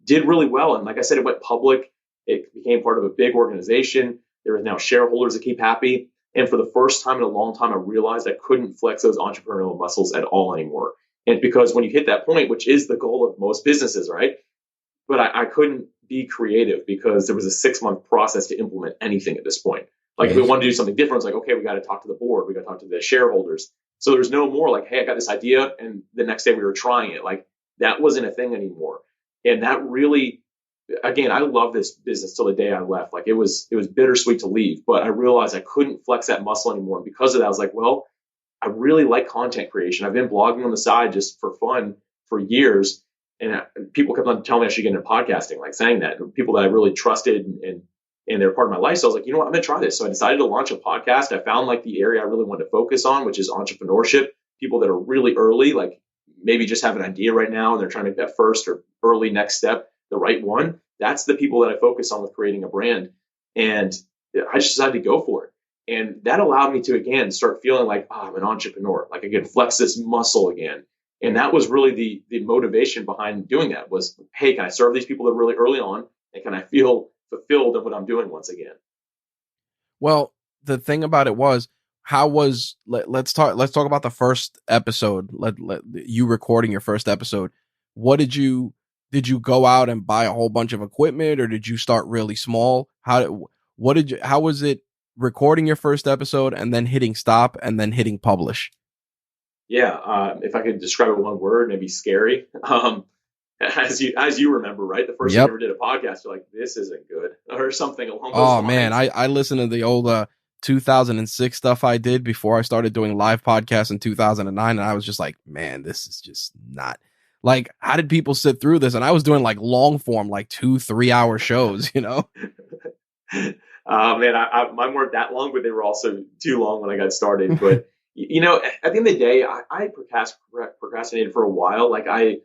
did really well. And like I said, it went public. It became part of a big organization. There are now shareholders that keep happy. And for the first time in a long time, I realized I couldn't flex those entrepreneurial muscles at all anymore. And because when you hit that point, which is the goal of most businesses, right? But I couldn't be creative because there was a 6-month process to implement anything at this point. Like if we wanted to do something different, it's like, okay, we got to talk to the board. We got to talk to the shareholders. So there's no more like, hey, I got this idea. And the next day we were trying it. Like that wasn't a thing anymore. And that really, again, I love this business till the day I left. Like it was bittersweet to leave, but I realized I couldn't flex that muscle anymore. And because of that, I was like, well, I really like content creation. I've been blogging on the side just for fun for years. And people kept on telling me I should get into podcasting, like saying that. People that I really trusted and they're part of my life. So I was like, you know what, I'm going to try this. So I decided to launch a podcast. I found like the area I really wanted to focus on, which is entrepreneurship. People that are really early, like maybe just have an idea right now and they're trying to make that first or early next step, the right one. That's the people that I focus on with creating a brand. And I just decided to go for it. And that allowed me to, again, start feeling like, I'm an entrepreneur. Like I can flex this muscle again. And that was really the motivation behind doing that was, hey, can I serve these people that are really early on? And can I feel fulfilled in what I'm doing once again? Well, the thing about it was, let's talk about the first episode. Let you recording your first episode. What did you go out and buy a whole bunch of equipment, or did you start really small? How was it recording your first episode and then hitting stop and then hitting publish? Yeah, if I could describe it one word, maybe scary. As you remember, right? The first time you ever did a podcast, you're like, this isn't good, or something along those lines. Oh man, I listened to the old 2006 stuff I did before I started doing live podcasts in 2009, and I was just like, man, this is just not like, how did people sit through this? And I was doing like long form, like 2-3 hour shows, you know? Man, mine weren't that long, but they were also too long when I got started. But you know, at the end of the day, I procrastinated for a while. Like I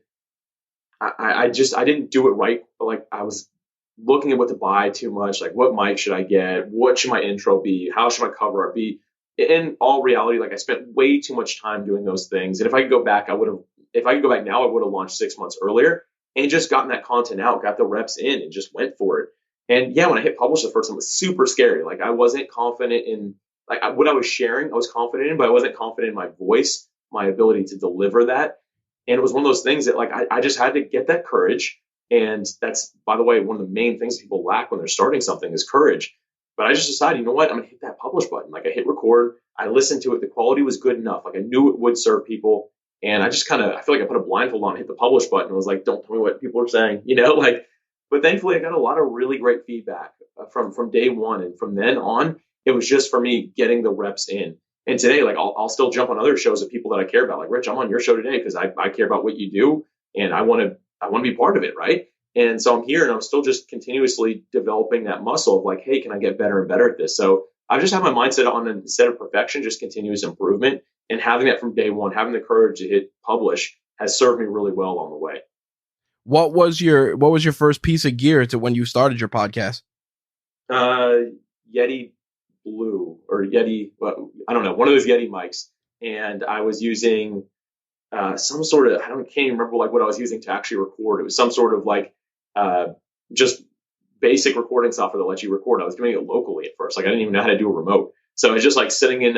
didn't do it right. Like I was looking at what to buy too much. Like what mic should I get? What should my intro be? How should my cover art be? In all reality, like I spent way too much time doing those things. And if I could go back, if I could go back now, I would have launched 6 months earlier and just gotten that content out, got the reps in and just went for it. And yeah, when I hit publish the first time, it was super scary. Like I wasn't confident in what I was sharing. I was confident in, but I wasn't confident in my voice, my ability to deliver that. And it was one of those things that like I just had to get that courage. And that's, by the way, one of the main things people lack when they're starting something is courage. But I just decided, you know what, I'm gonna hit that publish button. Like I hit record, I listened to it, the quality was good enough. Like I knew it would serve people. And I just I feel like I put a blindfold on, hit the publish button, and was like, don't tell me what people are saying, you know, like. But thankfully, I got a lot of really great feedback from day one, and from then on, it was just for me getting the reps in. And today, like I'll still jump on other shows of people that I care about. Like Rich, I'm on your show today because I care about what you do, and I want to be part of it, right? And so I'm here, and I'm still just continuously developing that muscle of like, hey, can I get better and better at this? So I just have my mindset on, instead of perfection, just continuous improvement, and having that from day one, having the courage to hit publish has served me really well on the way. What was your first piece of gear to when you started your podcast? Yeti Blue or Yeti, I don't know, one of those Yeti mics. And I was using some sort of, can't even remember like what I was using to actually record. It was some sort of like just basic recording software that lets you record. I was doing it locally at first. Like I didn't even know how to do a remote. So I was just like sitting in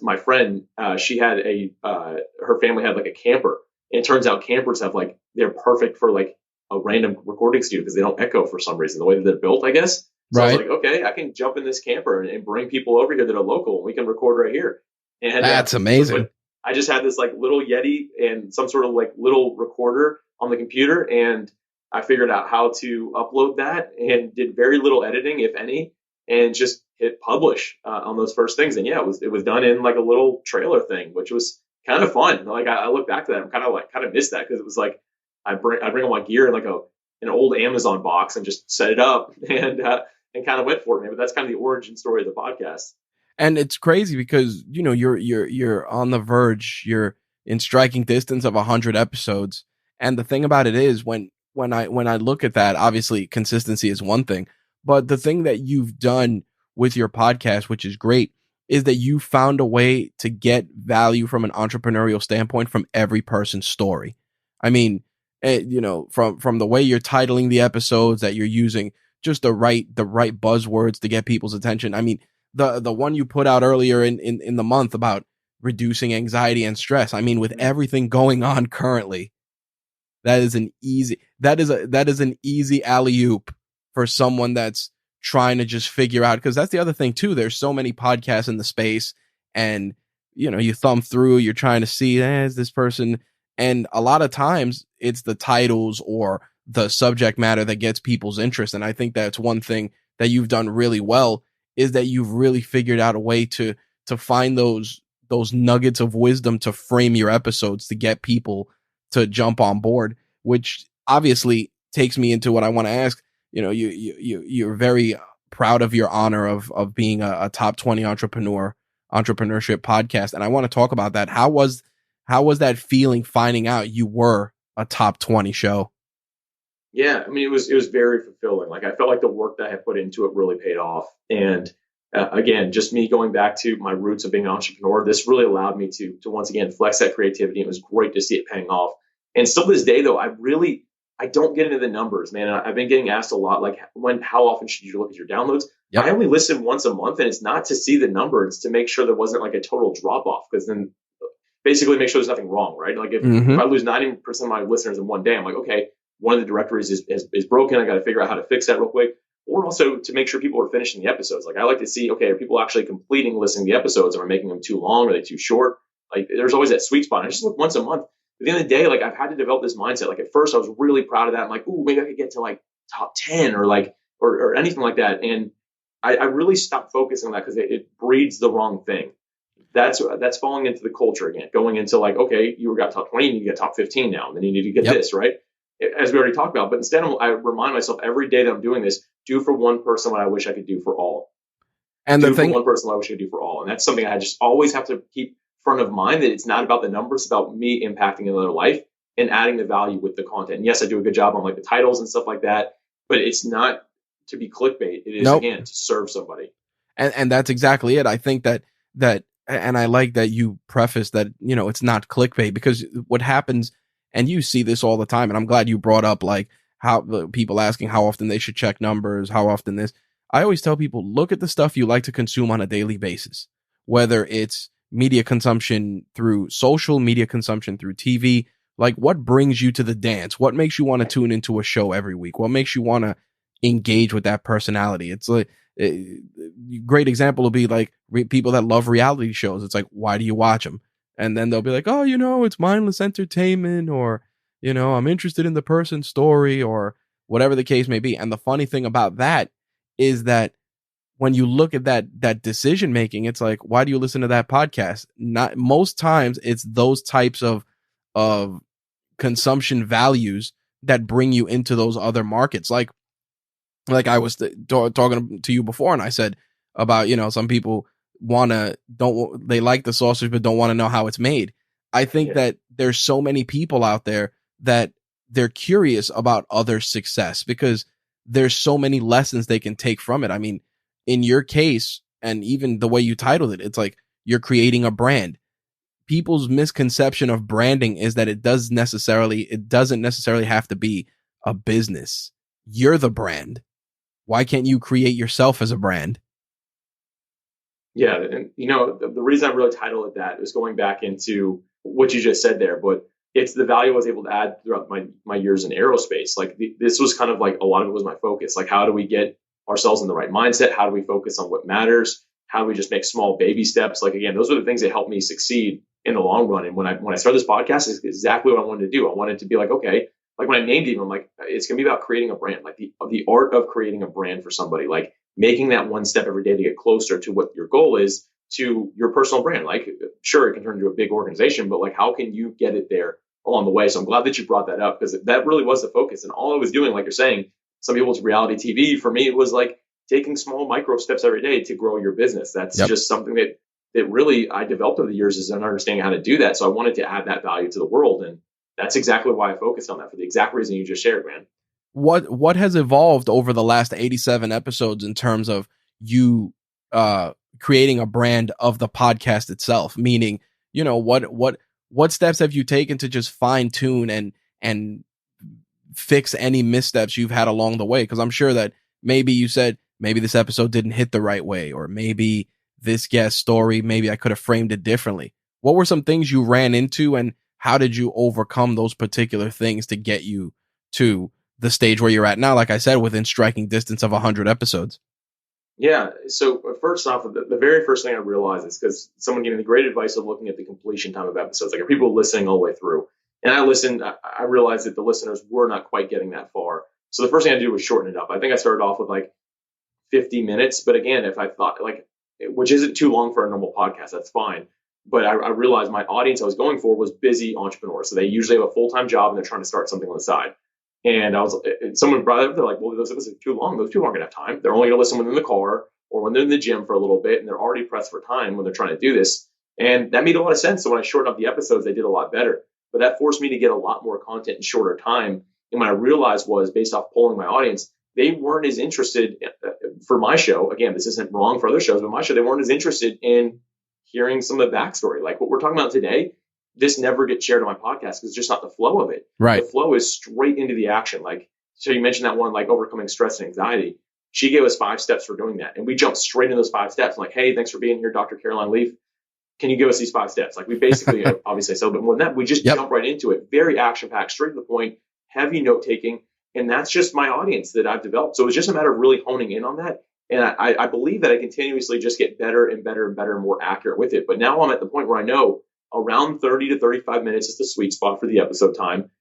my friend, she had her family had like a camper. And it turns out campers have like, they're perfect for like a random recording studio because they don't echo for some reason, the way that they're built, I guess. So I was like, okay, I can jump in this camper and bring people over here that are local and we can record right here. And that's amazing. So I just had this like little Yeti and some sort of like little recorder on the computer. And I figured out how to upload that and did very little editing, if any, and just hit publish on those first things. And yeah, it was done in like a little trailer thing, which was kind of fun. Like I look back to that, I'm kind of miss that because it was like I bring all my gear in like a an old Amazon box and just set it up and kind of went for it. But that's kind of the origin story of the podcast. And it's crazy because, you know, you're on the verge, you're in striking distance of 100 episodes. And the thing about it is when I look at that, obviously consistency is one thing, but the thing that you've done with your podcast, which is great, is that you found a way to get value from an entrepreneurial standpoint from every person's story. I mean, you know, from the way you're titling the episodes, that you're using just the right buzzwords to get people's attention. I mean, the one you put out earlier in the month about reducing anxiety and stress. I mean, with everything going on currently, that is an easy alley-oop for someone that's trying to just figure out, because that's the other thing too. There's so many podcasts in the space, and you know, you thumb through, you're trying to see, is this person, and a lot of times it's the titles or the subject matter that gets people's interest. And I think that's one thing that you've done really well, is that you've really figured out a way to find those nuggets of wisdom to frame your episodes to get people to jump on board, which obviously takes me into what I want to ask. You know, you're very proud of your honor of being a top 20 entrepreneurship podcast. And I want to talk about that. How was that feeling finding out you were a top 20 show? Yeah, I mean, it was very fulfilling. Like, I felt like the work that I had put into it really paid off. And again, just me going back to my roots of being an entrepreneur, this really allowed me to once again flex that creativity. It was great to see it paying off. And still to this day, though, I don't get into the numbers, man. And I've been getting asked a lot, like, how often should you look at your downloads? Yep. I only listen once a month, and it's not to see the numbers, to make sure there wasn't like a total drop off, because then basically make sure there's nothing wrong, right? Like if I lose 90% of my listeners in one day, I'm like, okay, one of the directories is broken. I got to figure out how to fix that real quick. Or also to make sure people are finishing the episodes. Like, I like to see, okay, are people actually completing listening to the episodes? Am I making them too long? Are they too short? Like, there's always that sweet spot. I just look once a month. At the end of the day, like, I've had to develop this mindset. Like, at first I was really proud of that. I'm like, ooh, maybe I could get to like top 10 or like, or anything like that. And I really stopped focusing on that, because it breeds the wrong thing. That's falling into the culture again, going into like, okay, you got top 20, you need to get top 15 now, and then you need to get this, right? As we already talked about. But instead, I remind myself every day that I'm doing this, do for one person what I wish I could do for all. And do for one person what I wish I could do for all. And that's something I just always have to keep front of mind, that it's not about the numbers, it's about me impacting another life and adding the value with the content. And yes, I do a good job on like the titles and stuff like that, but it's not to be clickbait. It is, again, to serve somebody. And that's exactly it. I think that, and I like that you preface that, you know, it's not clickbait, because what happens, and you see this all the time, and I'm glad you brought up like how the people asking how often they should check numbers, how often this. I always tell people, look at the stuff you like to consume on a daily basis, whether it's media consumption through social media, consumption through TV. Like, what brings you to the dance? What makes you want to tune into a show every week? What makes you want to engage with that personality? It's like, great example will be like people that love reality shows. It's like, why do you watch them? And then they'll be like, oh, you know, it's mindless entertainment, or, you know, I'm interested in the person's story, or whatever the case may be. And the funny thing about that is that when you look at that decision making, it's like, why do you listen to that podcast? Not most times it's those types of consumption values that bring you into those other markets. Like I was talking to you before, and I said about, you know, some people they like the sausage but don't want to know how it's made. I think that there's so many people out there that they're curious about other success, because there's so many lessons they can take from it. I mean, in your case, and even the way you titled it, it's like you're creating a brand. People's misconception of branding is that it doesn't necessarily have to be a business. You're the brand. Why can't you create yourself as a brand? Yeah, and you know, the reason I really titled it that is going back into what you just said there, but it's the value I was able to add throughout my years in aerospace. Like, this was kind of like, a lot of it was my focus. Like, how do we get ourselves in the right mindset? How do we focus on what matters? How do we just make small baby steps? Like, again, those are the things that help me succeed in the long run. And when I started this podcast, it's exactly what I wanted to do. I wanted to be like, okay, like when I named it, I'm like, it's going to be about creating a brand, like the art of creating a brand for somebody, like making that one step every day to get closer to what your goal is, to your personal brand. Like, sure, it can turn into a big organization, but like, how can you get it there along the way. So I'm glad that you brought that up, because that really was the focus. And all I was doing, like you're saying, some people's reality TV, for me, it was like taking small micro steps every day to grow your business. That's Yep. just something that really I developed over the years, is an understanding how to do that. So I wanted to add that value to the world. And that's exactly why I focused on that, for the exact reason you just shared, man. What has evolved over the last 87 episodes in terms of you creating a brand of the podcast itself? Meaning, what steps have you taken to just fine tune and fix any missteps you've had along the way? Because I'm sure that maybe you said maybe this episode didn't hit the right way, or maybe this guest story, maybe I could have framed it differently. What were some things you ran into, and how did you overcome those particular things to get you to the stage where you're at now, like I said, within striking distance of 100 episodes? Yeah. So first off, the very first thing I realized is, because someone gave me the great advice of looking at the completion time of episodes. Like, are people listening all the way through? And I listened. I realized that the listeners were not quite getting that far. So the first thing I did was shorten it up. I think I started off with like 50 minutes. But again, if I thought like, which isn't too long for a normal podcast, that's fine. But I realized my audience I was going for was busy entrepreneurs. So they usually have a full-time job and they're trying to start something on the side. And someone brought it up. They're like, well, those episodes are too long. Those people aren't going to have time. They're only going to listen when they're in the car or when they're in the gym for a little bit, and they're already pressed for time when they're trying to do this. And that made a lot of sense. So when I shortened up the episodes, they did a lot better. But that forced me to get a lot more content in shorter time. And what I realized was, based off polling my audience, they weren't as interested for my show. Again, this isn't wrong for other shows, but my show, they weren't as interested in hearing some of the backstory. Like what we're talking about today, this never gets shared on my podcast because it's just not the flow of it. Right. The flow is straight into the action. Like, so you mentioned that one, like overcoming stress and anxiety. She gave us 5 steps for doing that. And we jumped straight into those 5 steps. Like, hey, thanks for being here, Dr. Caroline Leaf. Can you give us these 5 steps? Like, we basically, obviously I said a bit more than that. We just jump right into it. Very action packed, straight to the point, heavy note taking. And that's just my audience that I've developed. So it's just a matter of really honing in on that. And I believe that I continuously just get better and better and better and more accurate with it. But now I'm at the point where I know around 30 to 35 minutes is the sweet spot for the episode time.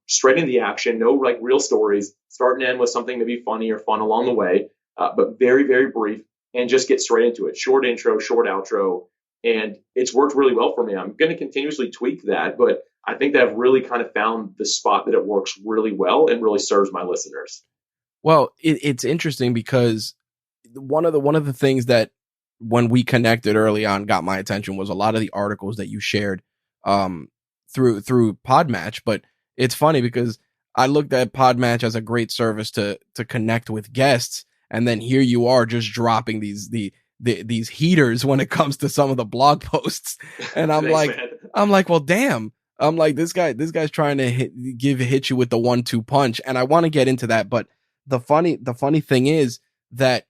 Straight into the action, no like real stories, start and end with something maybe funny or fun along the way, but very, very brief, and just get straight into it. Short intro, short outro. And it's worked really well for me. I'm going to continuously tweak that, but I think that I've really kind of found the spot that it works really well and really serves my listeners. Well, it's interesting because one of the things that when we connected early on got my attention was a lot of the articles that you shared through PodMatch. But it's funny because I looked at PodMatch as a great service to connect with guests, and then here you are just dropping these heaters when it comes to some of the blog posts, and I'm like, well, damn. I'm like, this guy's trying to hit you with the 1-2 punch, and I want to get into that. But the funny thing is that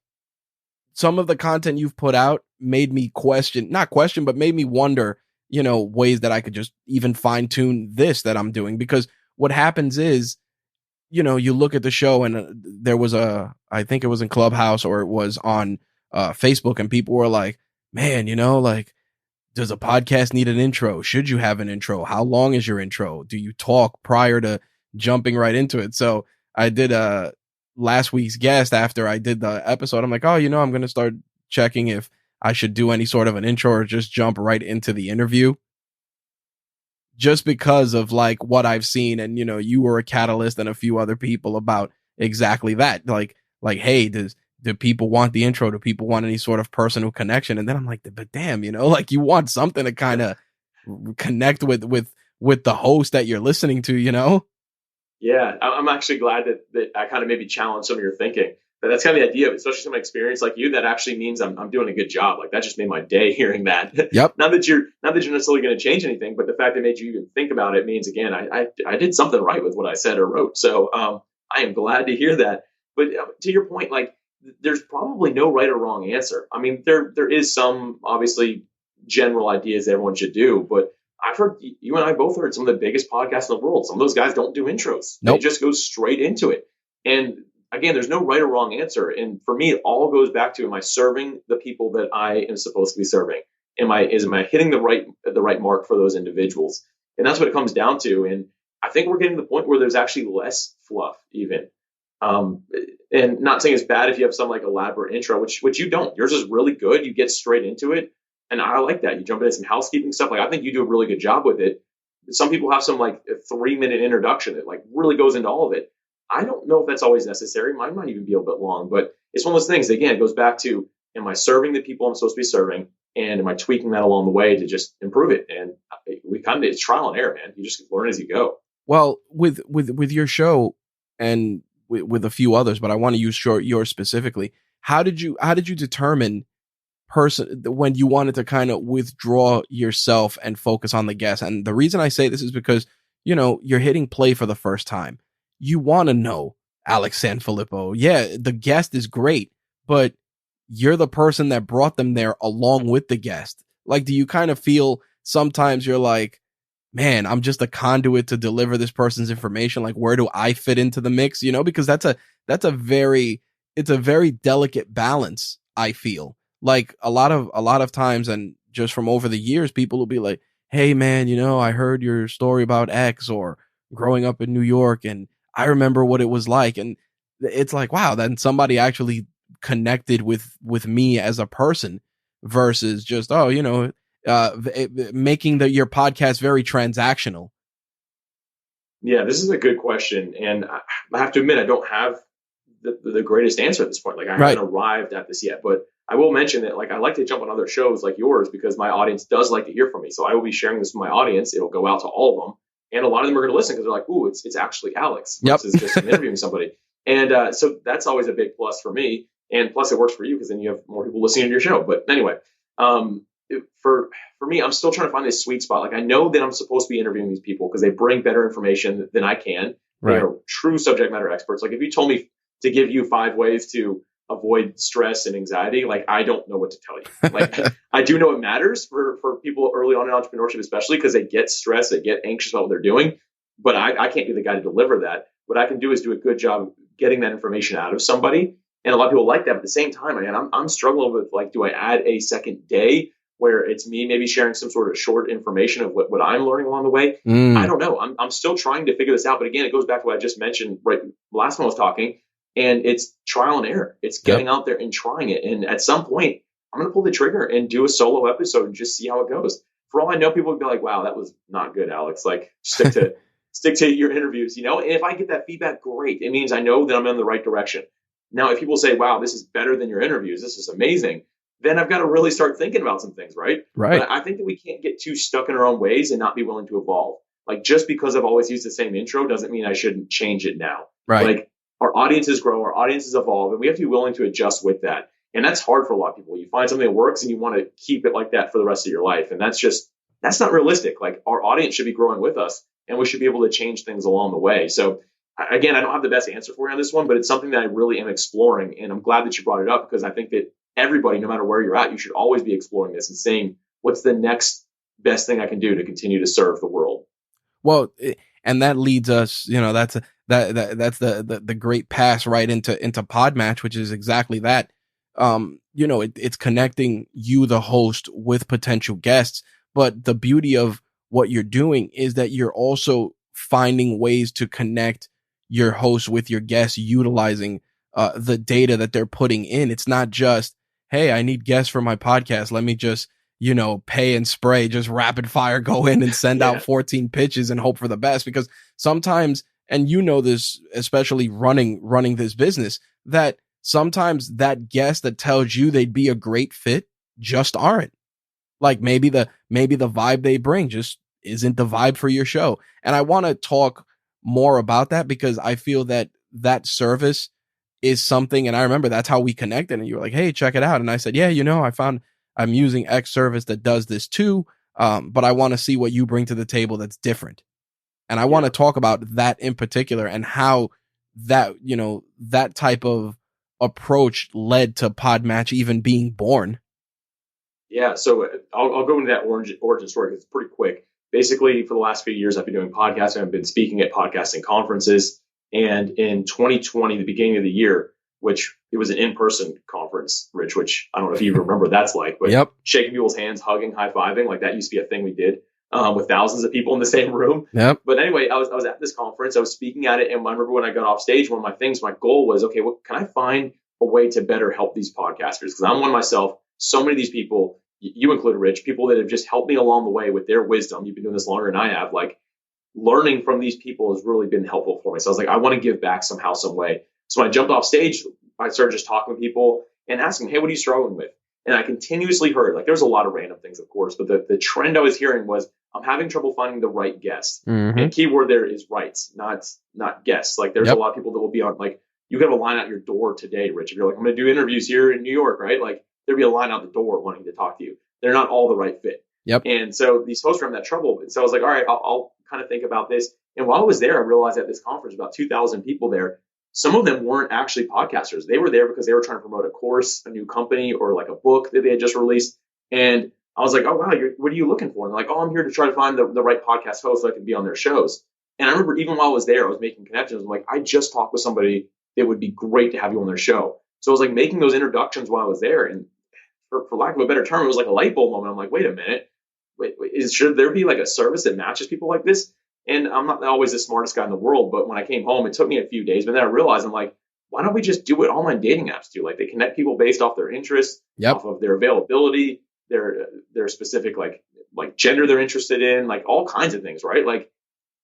some of the content you've put out made me but made me wonder, ways that I could just even fine tune this that I'm doing. Because what happens is, you look at the show and there was I think it was in Clubhouse or it was on Facebook, and people were like, man, like, does a podcast need an intro? Should you have an intro? How long is your intro? Do you talk prior to jumping right into it? So I did last week's guest after I did the episode. I'm like, oh, I'm going to start checking if I should do any sort of an intro or just jump right into the interview, just because of like what I've seen. And, you were a catalyst and a few other people about exactly that. Like, hey, do people want the intro? Do people want any sort of personal connection? And then I'm like, but damn, like you want something to kind of connect with the host that you're listening to, Yeah, I'm actually glad that I kind of maybe challenged some of your thinking. But that's kind of the idea of it, especially some experience like you. That actually means I'm doing a good job. Like that just made my day hearing that. Yep. Not that you're necessarily going to change anything, but the fact that it made you even think about it means, again, I did something right with what I said or wrote. So I am glad to hear that. But to your point, like there's probably no right or wrong answer. I mean, there is some obviously general ideas that everyone should do, but I've heard, you and I both heard some of the biggest podcasts in the world. Some of those guys don't do intros. Nope. They just go straight into it. And again, there's no right or wrong answer. And for me, it all goes back to, am I serving the people that I am supposed to be serving? Am I hitting the right mark for those individuals? And that's what it comes down to. And I think we're getting to the point where there's actually less fluff even. And not saying it's bad if you have some like elaborate intro, which you don't. Yours is really good. You get straight into it. And I like that. You jump into some housekeeping stuff. Like I think you do a really good job with it. some people have some like a 3-minute introduction that like really goes into all of it. I don't know if that's always necessary. Mine might even be a bit long, but it's one of those things. Again, it goes back to, am I serving the people I'm supposed to be serving? And am I tweaking that along the way to just improve it? And it's trial and error, man. You just learn as you go. Well, with your show and with a few others, but I want to use yours specifically. How did you determine when you wanted to kind of withdraw yourself and focus on the guest? And the reason I say this is because, you're hitting play for the first time. You want to know Alex Sanfilippo. Yeah, the guest is great, but you're the person that brought them there along with the guest. Like, do you kind of feel sometimes you're like, man, I'm just a conduit to deliver this person's information. Like, where do I fit into the mix? Because it's a very delicate balance. I feel like a lot of times, and just from over the years, people will be like, hey man, I heard your story about X or growing up in New York, and I remember what it was like. And it's like, wow, then somebody actually connected with me as a person versus just, making your podcast very transactional. Yeah, this is a good question. And I have to admit, I don't have the greatest answer at this point. Like, I haven't arrived at this yet, but I will mention that, like, I like to jump on other shows like yours because my audience does like to hear from me. So I will be sharing this with my audience. It'll go out to all of them. And a lot of them are going to listen because they're like, ooh, it's actually Alex versus just interviewing somebody. And so that's always a big plus for me. And plus it works for you because then you have more people listening to your show. But anyway, for me, I'm still trying to find this sweet spot. Like, I know that I'm supposed to be interviewing these people because they bring better information than I can. They are true subject matter experts. Like, if you told me to give you 5 ways to avoid stress and anxiety, like, I don't know what to tell you. Like, I do know it matters for people early on in entrepreneurship, especially because they get stressed, they get anxious about what they're doing. But I can't be the guy to deliver that. What I can do is do a good job getting that information out of somebody. And a lot of people like that. But at the same time, again, I'm struggling with, like, do I add a second day where it's me maybe sharing some sort of short information of what I'm learning along the way? I don't know. I'm still trying to figure this out. But again, it goes back to what I just mentioned right last time I was talking. And it's trial and error. It's getting out there and trying it. And at some point, I'm going to pull the trigger and do a solo episode and just see how it goes. For all I know, people would be like, wow, that was not good, Alex. Like, stick to your interviews, And if I get that feedback, great. It means I know that I'm in the right direction. Now, if people say, wow, this is better than your interviews, this is amazing, then I've got to really start thinking about some things, right? But I think that we can't get too stuck in our own ways and not be willing to evolve. Like, just because I've always used the same intro doesn't mean I shouldn't change it now. Like, our audiences grow, our audiences evolve, and we have to be willing to adjust with that. And that's hard for a lot of people. You find something that works and you want to keep it like that for the rest of your life. And that's not realistic. Like, our audience should be growing with us and we should be able to change things along the way. So again, I don't have the best answer for you on this one, but it's something that I really am exploring. And I'm glad that you brought it up because I think that everybody, no matter where you're at, you should always be exploring this and saying, what's the next best thing I can do to continue to serve the world? Well, and that leads us, that's the great pass right into PodMatch, which is exactly that. It's connecting you, the host, with potential guests. But the beauty of what you're doing is that you're also finding ways to connect your host with your guests, utilizing the data that they're putting in. It's not just, hey, I need guests for my podcast. Let me just, pay and spray, just rapid fire go in and send out 14 pitches and hope for the best. Because sometimes, and this, especially running this business, that sometimes that guest that tells you they'd be a great fit just aren't. Like, maybe the vibe they bring just isn't the vibe for your show. And I want to talk more about that because I feel that service is something. And I remember that's how we connected, and you were like, hey, check it out. And I said, yeah, I found I'm using X service that does this too. But I want to see what you bring to the table that's different. And I want to talk about that in particular and how that, that type of approach led to PodMatch even being born. Yeah. So I'll go into that origin story because it's pretty quick. Basically, for the last few years, I've been doing podcasting. I've been speaking at podcasting conferences. And in 2020, the beginning of the year, which it was an in-person conference, Rich, which I don't know if you remember what that's like, but shaking people's hands, hugging, high-fiving, like that used to be a thing we did with thousands of people in the same room. But anyway, I was at this conference, I was speaking at it, and I remember when I got off stage, one of my goal was, okay, can I find a way to better help these podcasters? Because I'm one myself. So many of these people you included, Rich, people that have just helped me along the way with their wisdom. You've been doing this longer than I have. Like, learning from these people has really been helpful for me. So I was like, I want to give back somehow, some way. So when I jumped off stage, I started just talking to people and asking, hey, what are you struggling with? And I continuously heard, like, there's a lot of random things, of course, but the trend I was hearing was, I'm having trouble finding the right guest. Mm-hmm. And key word there is rights, not guests. Like, there's a lot of people that will be on, like, you have a line out your door today, Rich. If you're like, I'm going to do interviews here in New York, right? Like, there'd be a line out the door wanting to talk to you. They're not all the right fit. Yep. And so these hosts were having that trouble. And so I was like, all right, I'll kind of think about this. And while I was there, I realized at this conference, about 2,000 people there, some of them weren't actually podcasters. They were there because they were trying to promote a course, a new company, or like a book that they had just released. And I was like, oh, wow, what are you looking for? And they're like, oh, I'm here to try to find the right podcast host so I can be on their shows. And I remember even while I was there, I was making connections. I'm like, I just talked with somebody that would be great to have you on their show. So I was like making those introductions while I was there. And for lack of a better term, it was like a light bulb moment. I'm like, wait a minute. Should there be like a service that matches people like this? And I'm not always the smartest guy in the world, but when I came home, it took me a few days. But then I realized, I'm like, why don't we just do what online dating apps do? Like, they connect people based off their interests, off of their availability, their specific like gender they're interested in, like all kinds of things, right? Like,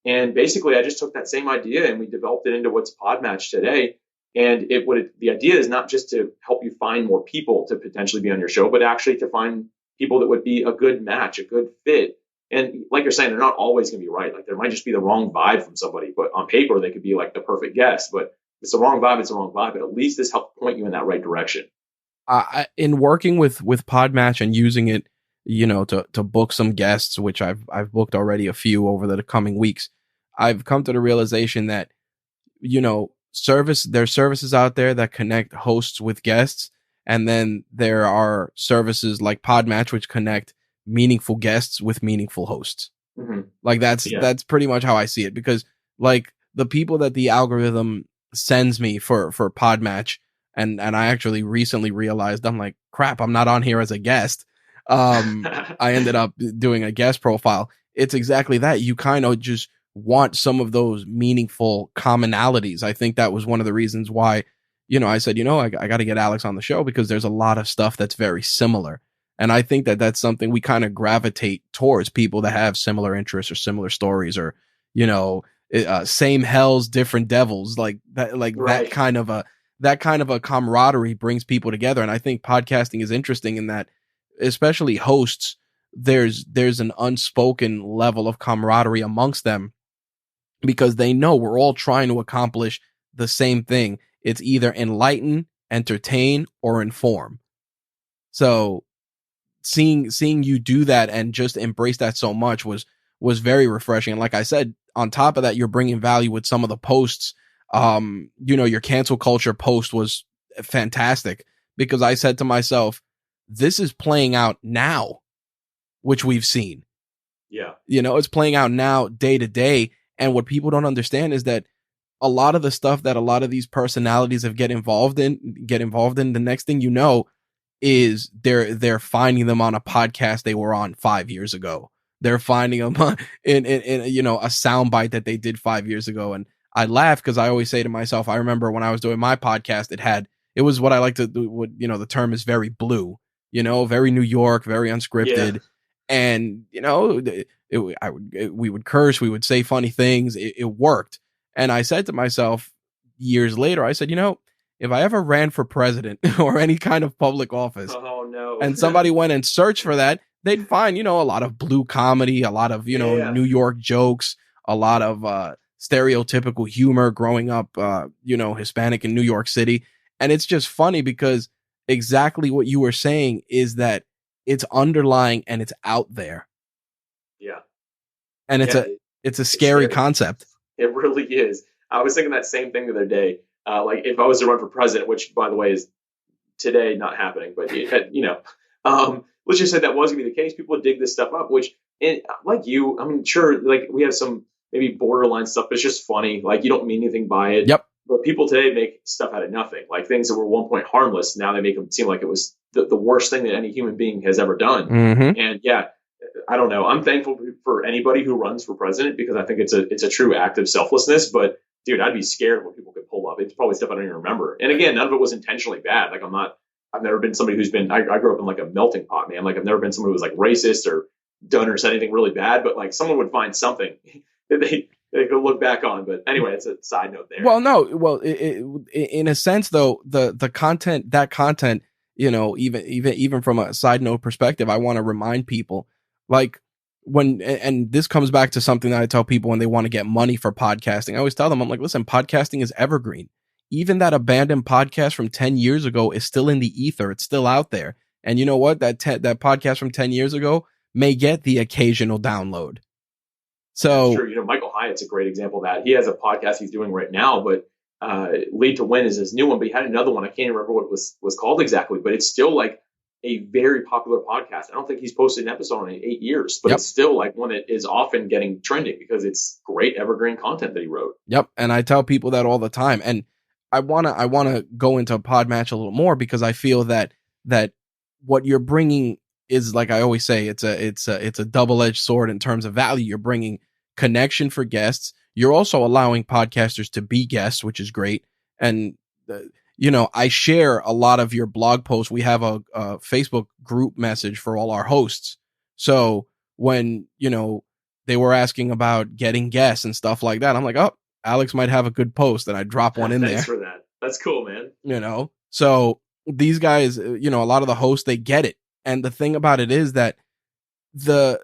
and basically I just took that same idea and we developed it into what's PodMatch today. And the idea is not just to help you find more people to potentially be on your show, but actually to find people that would be a good match, a good fit. And like you're saying, they're not always going to be right. Like, there might just be the wrong vibe from somebody, but on paper they could be like the perfect guest. But if it's the wrong vibe, it's the wrong vibe. But at least this helped point you in that right direction. In working with PodMatch and using it, to book some guests, which I've booked already a few over the coming weeks, I've come to the realization that, there's services out there that connect hosts with guests. And then there are services like PodMatch, which connect meaningful guests with meaningful hosts. Mm-hmm. Like, that's pretty much how I see it, because like the people that the algorithm sends me for PodMatch, and I actually recently realized, I'm like, crap, I'm not on here as a guest. I ended up doing a guest profile. It's exactly that. You kind of just want some of those meaningful commonalities. I think that was one of the reasons why, I said, I got to get Alex on the show, because there's a lot of stuff that's very similar. And I think that that's something we kind of gravitate towards, people that have similar interests or similar stories, or, same hells, different devils, like that, that kind of a camaraderie brings people together. And I think podcasting is interesting in that, especially hosts, there's an unspoken level of camaraderie amongst them, because they know we're all trying to accomplish the same thing. It's either enlighten, entertain, or inform. So seeing you do that and just embrace that so much was very refreshing. And like I said, on top of that, you're bringing value with some of the posts. Your cancel culture post was fantastic, because I said to myself, this is playing out now, which we've seen. Yeah. It's playing out now, day to day. And what people don't understand is that a lot of the stuff that a lot of these personalities get involved in, the next thing you know is they're finding them on a podcast they were on 5 years ago. They're finding them in a soundbite that they did 5 years ago. And I laugh, because I always say to myself, I remember when I was doing my podcast, it was what I like to do. The term is very blue, very New York, very unscripted. Yeah. And, we would curse, we would say funny things. It worked. And I said to myself years later, I said, if I ever ran for president or any kind of public office, and somebody went and searched for that, they'd find, a lot of blue comedy, a lot of, New York jokes, a lot of stereotypical humor growing up, Hispanic in New York City. And it's just funny, because exactly what you were saying is that it's underlying and it's out there. Yeah. And it's a scary concept. It really is. I was thinking that same thing the other day. Like, if I was to run for president, which, by the way, is today not happening, but let's just say that was going to be the case, people would dig this stuff up, which, and like you, I mean, sure, like, we have some maybe borderline stuff, but it's just funny. Like, you don't mean anything by it. Yep. But people today make stuff out of nothing. Like, things that were one point harmless, now they make them seem like it was the worst thing that any human being has ever done. Mm-hmm. And yeah, I don't know. I'm thankful for anybody who runs for president, because I think it's a true act of selflessness. But dude, I'd be scared what people could pull up. It's probably stuff I don't even remember. And again, none of it was intentionally bad. Like, I'm not I've never been somebody who's been, I grew up in like a melting pot, man. Like I've never been somebody who was like racist or done or said anything really bad, but like someone would find something that they could look back on. But anyway, it's a side note there. Well, no, well, in a sense though, the content, that content, even from a side note perspective, I want to remind people, like, and this comes back to something that I tell people when they want to get money for podcasting. I always tell them, I'm like, listen, podcasting is evergreen. Even that abandoned podcast from 10 years ago is still in the ether. It's still out there. And you know what? That podcast from 10 years ago may get the occasional download. So sure, Michael Hyatt's a great example of that. He has a podcast he's doing right now, but Lead to Win is his new one. But he had another one. I can't remember what it was called exactly, but it's still like a very popular podcast. I don't think he's posted an episode in 8 years, but it's still like one that is often getting trending because it's great evergreen content that he wrote. Yep, and I tell people that all the time. And I wanna go into PodMatch a little more because I feel that what you're bringing is, like I always say, it's a double-edged sword in terms of value. You're bringing connection for guests. You're also allowing podcasters to be guests, which is great. And I share a lot of your blog posts. We have a Facebook group message for all our hosts. So when they were asking about getting guests and stuff like that, I'm like, oh, Alex might have a good post, and I drop one in there. Thanks for that. That's cool, man. So these guys, a lot of the hosts, they get it. And the thing about it is that the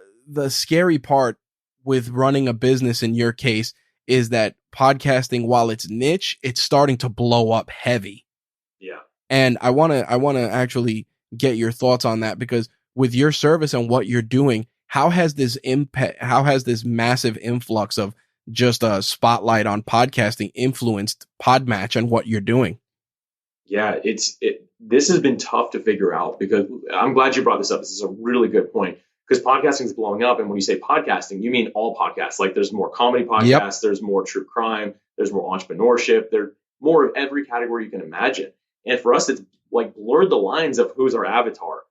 scary part with running a business in your case is that podcasting, while it's niche, it's starting to blow up heavy. Yeah. And I want to actually get your thoughts on that, because with your service and what you're doing, how has this massive influx of just a spotlight on podcasting influenced PodMatch and what you're doing? Yeah, this has been tough to figure out, because I'm glad you brought this up. This is a really good point, because podcasting is blowing up. And when you say podcasting, you mean all podcasts. Like there's more comedy podcasts, There's more true crime, there's more entrepreneurship, there's more of every category you can imagine. And for us, it's like blurred the lines of who's our avatar.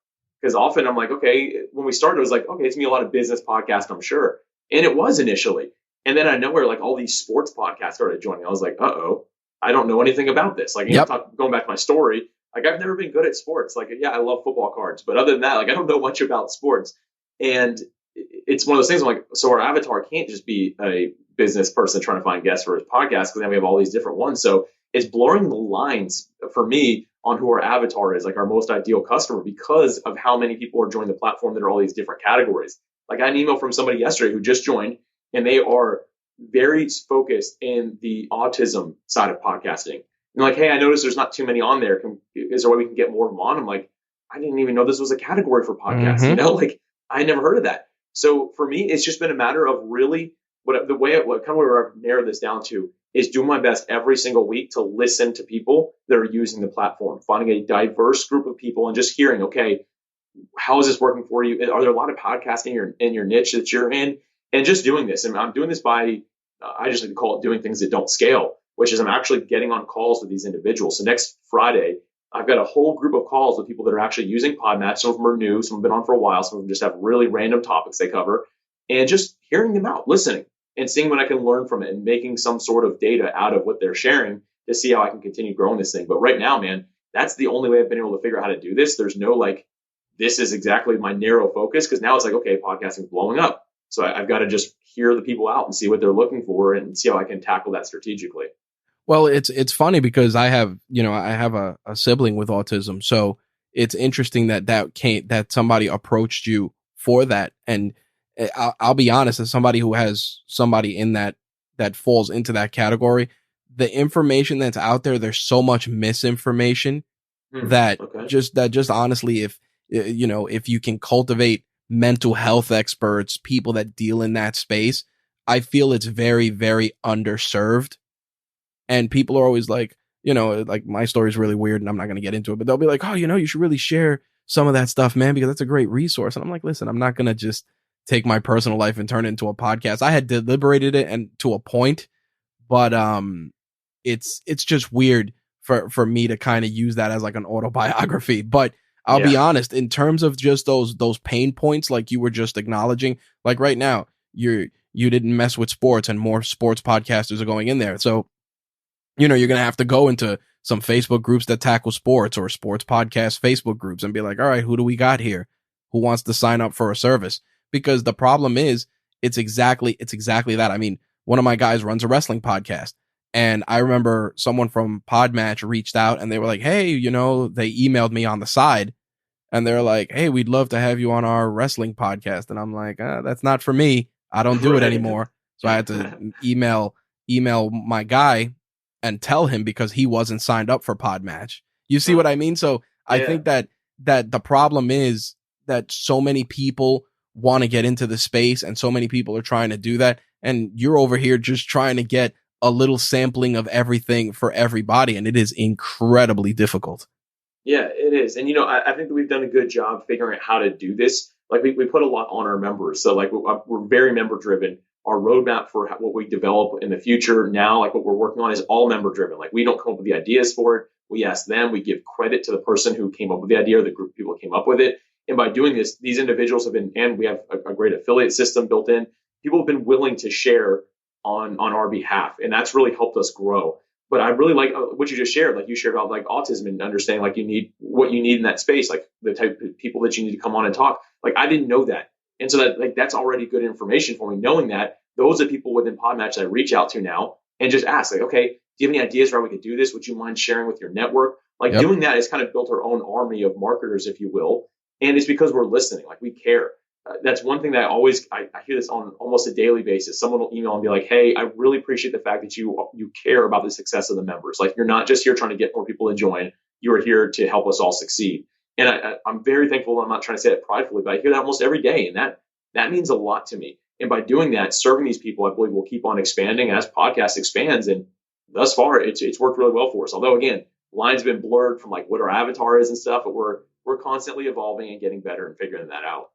Because often I'm like, okay, when we started, it was like, okay, it's gonna be a lot of business podcasts, I'm sure. And it was initially. And then I know where like all these sports podcasts started joining. I was like, uh-oh, I don't know anything about this. Like, going back to my story, like I've never been good at sports. Like, yeah, I love football cards, but other than that, like I don't know much about sports. And it's one of those things I'm like, so our avatar can't just be a business person trying to find guests for his podcast, because then we have all these different ones. So it's blurring the lines for me on who our avatar is, like our most ideal customer, because of how many people are joining the platform that are all these different categories. Like I had an email from somebody yesterday who just joined, and they are very focused in the autism side of podcasting. And like, hey, I noticed there's not too many on there. Is there a way we can get more of them on? I'm like, I didn't even know this was a category for podcasts. Mm-hmm. Like I never heard of that. So for me, it's just been a matter of really where I've narrowed this down to is doing my best every single week to listen to people that are using the platform, finding a diverse group of people and just hearing, okay, how is this working for you? Are there a lot of podcasts in your niche that you're in? And just doing this. And I'm doing this by, I just like to call it doing things that don't scale, which is I'm actually getting on calls with these individuals. So next Friday, I've got a whole group of calls with people that are actually using PodMatch. Some of them are new, some have been on for a while, some of them just have really random topics they cover, and just hearing them out, listening, and seeing what I can learn from it and making some sort of data out of what they're sharing to see how I can continue growing this thing. But right now, man, that's the only way I've been able to figure out how to do this. There's no like, this is exactly my narrow focus, because now it's like, okay, podcasting is blowing up. So I've got to just hear the people out and see what they're looking for and see how I can tackle that strategically. Well, it's funny because I have a sibling with autism. So it's interesting that somebody approached you for that. And I'll be honest, as somebody who has somebody in that falls into that category, the information that's out there, there's so much misinformation that honestly, if you can cultivate mental health experts, people that deal in that space, I feel it's very, very underserved. And people are always like, like my story is really weird and I'm not going to get into it, but they'll be like, oh, you should really share some of that stuff, man, because that's a great resource. And I'm like, listen, I'm not going to just take my personal life and turn it into a podcast. I had deliberated it and to a point, but it's just weird for me to kind of use that as like an autobiography. But I'll be honest, in terms of just those pain points, like you were just acknowledging, like right now, you didn't mess with sports and more sports podcasters are going in there. So, you're going to have to go into some Facebook groups that tackle sports or sports podcast Facebook groups and be like, all right, who do we got here? Who wants to sign up for a service? Because the problem is it's exactly that. I mean, one of my guys runs a wrestling podcast, and I remember someone from PodMatch reached out and they were like, hey, they emailed me on the side and they're like, hey, we'd love to have you on our wrestling podcast. And I'm like, that's not for me. I don't do it anymore. So I had to email my guy and tell him because he wasn't signed up for PodMatch. You see what I mean? So I think that the problem is that so many people want to get into the space and so many people are trying to do that. And you're over here just trying to get a little sampling of everything for everybody. And it is incredibly difficult. Yeah, it is. And, I think that we've done a good job figuring out how to do this. Like we put a lot on our members. So like we're very member driven. Our roadmap for what we develop in the future now, like what we're working on is all member driven. Like we don't come up with the ideas for it. We ask them, we give credit to the person who came up with the idea or the group of people who came up with it. And by doing this, these individuals have been, and we have a great affiliate system built in. People have been willing to share on our behalf. And that's really helped us grow. But I really like what you just shared. Like you shared about like autism and understanding like you need what you need in that space, like the type of people that you need to come on and talk. Like I didn't know that. And so that's already good information for me. Knowing that, those are people within PodMatch that I reach out to now and just ask like, okay, do you have any ideas for how we could do this? Would you mind sharing with your network? Like doing that has kind of built our own army of marketers, if you will. And it's because we're listening, like we care. That's one thing that I hear this on almost a daily basis. Someone will email and be like, hey, I really appreciate the fact that you care about the success of the members. Like you're not just here trying to get more people to join. You are here to help us all succeed. And I'm very thankful. I'm not trying to say it pridefully, but I hear that almost every day. And that means a lot to me. And by doing that, serving these people, I believe will keep on expanding as podcast expands. And thus far, it's worked really well for us. Although, again, lines have been blurred from like what our avatar is and stuff, but we're constantly evolving and getting better and figuring that out.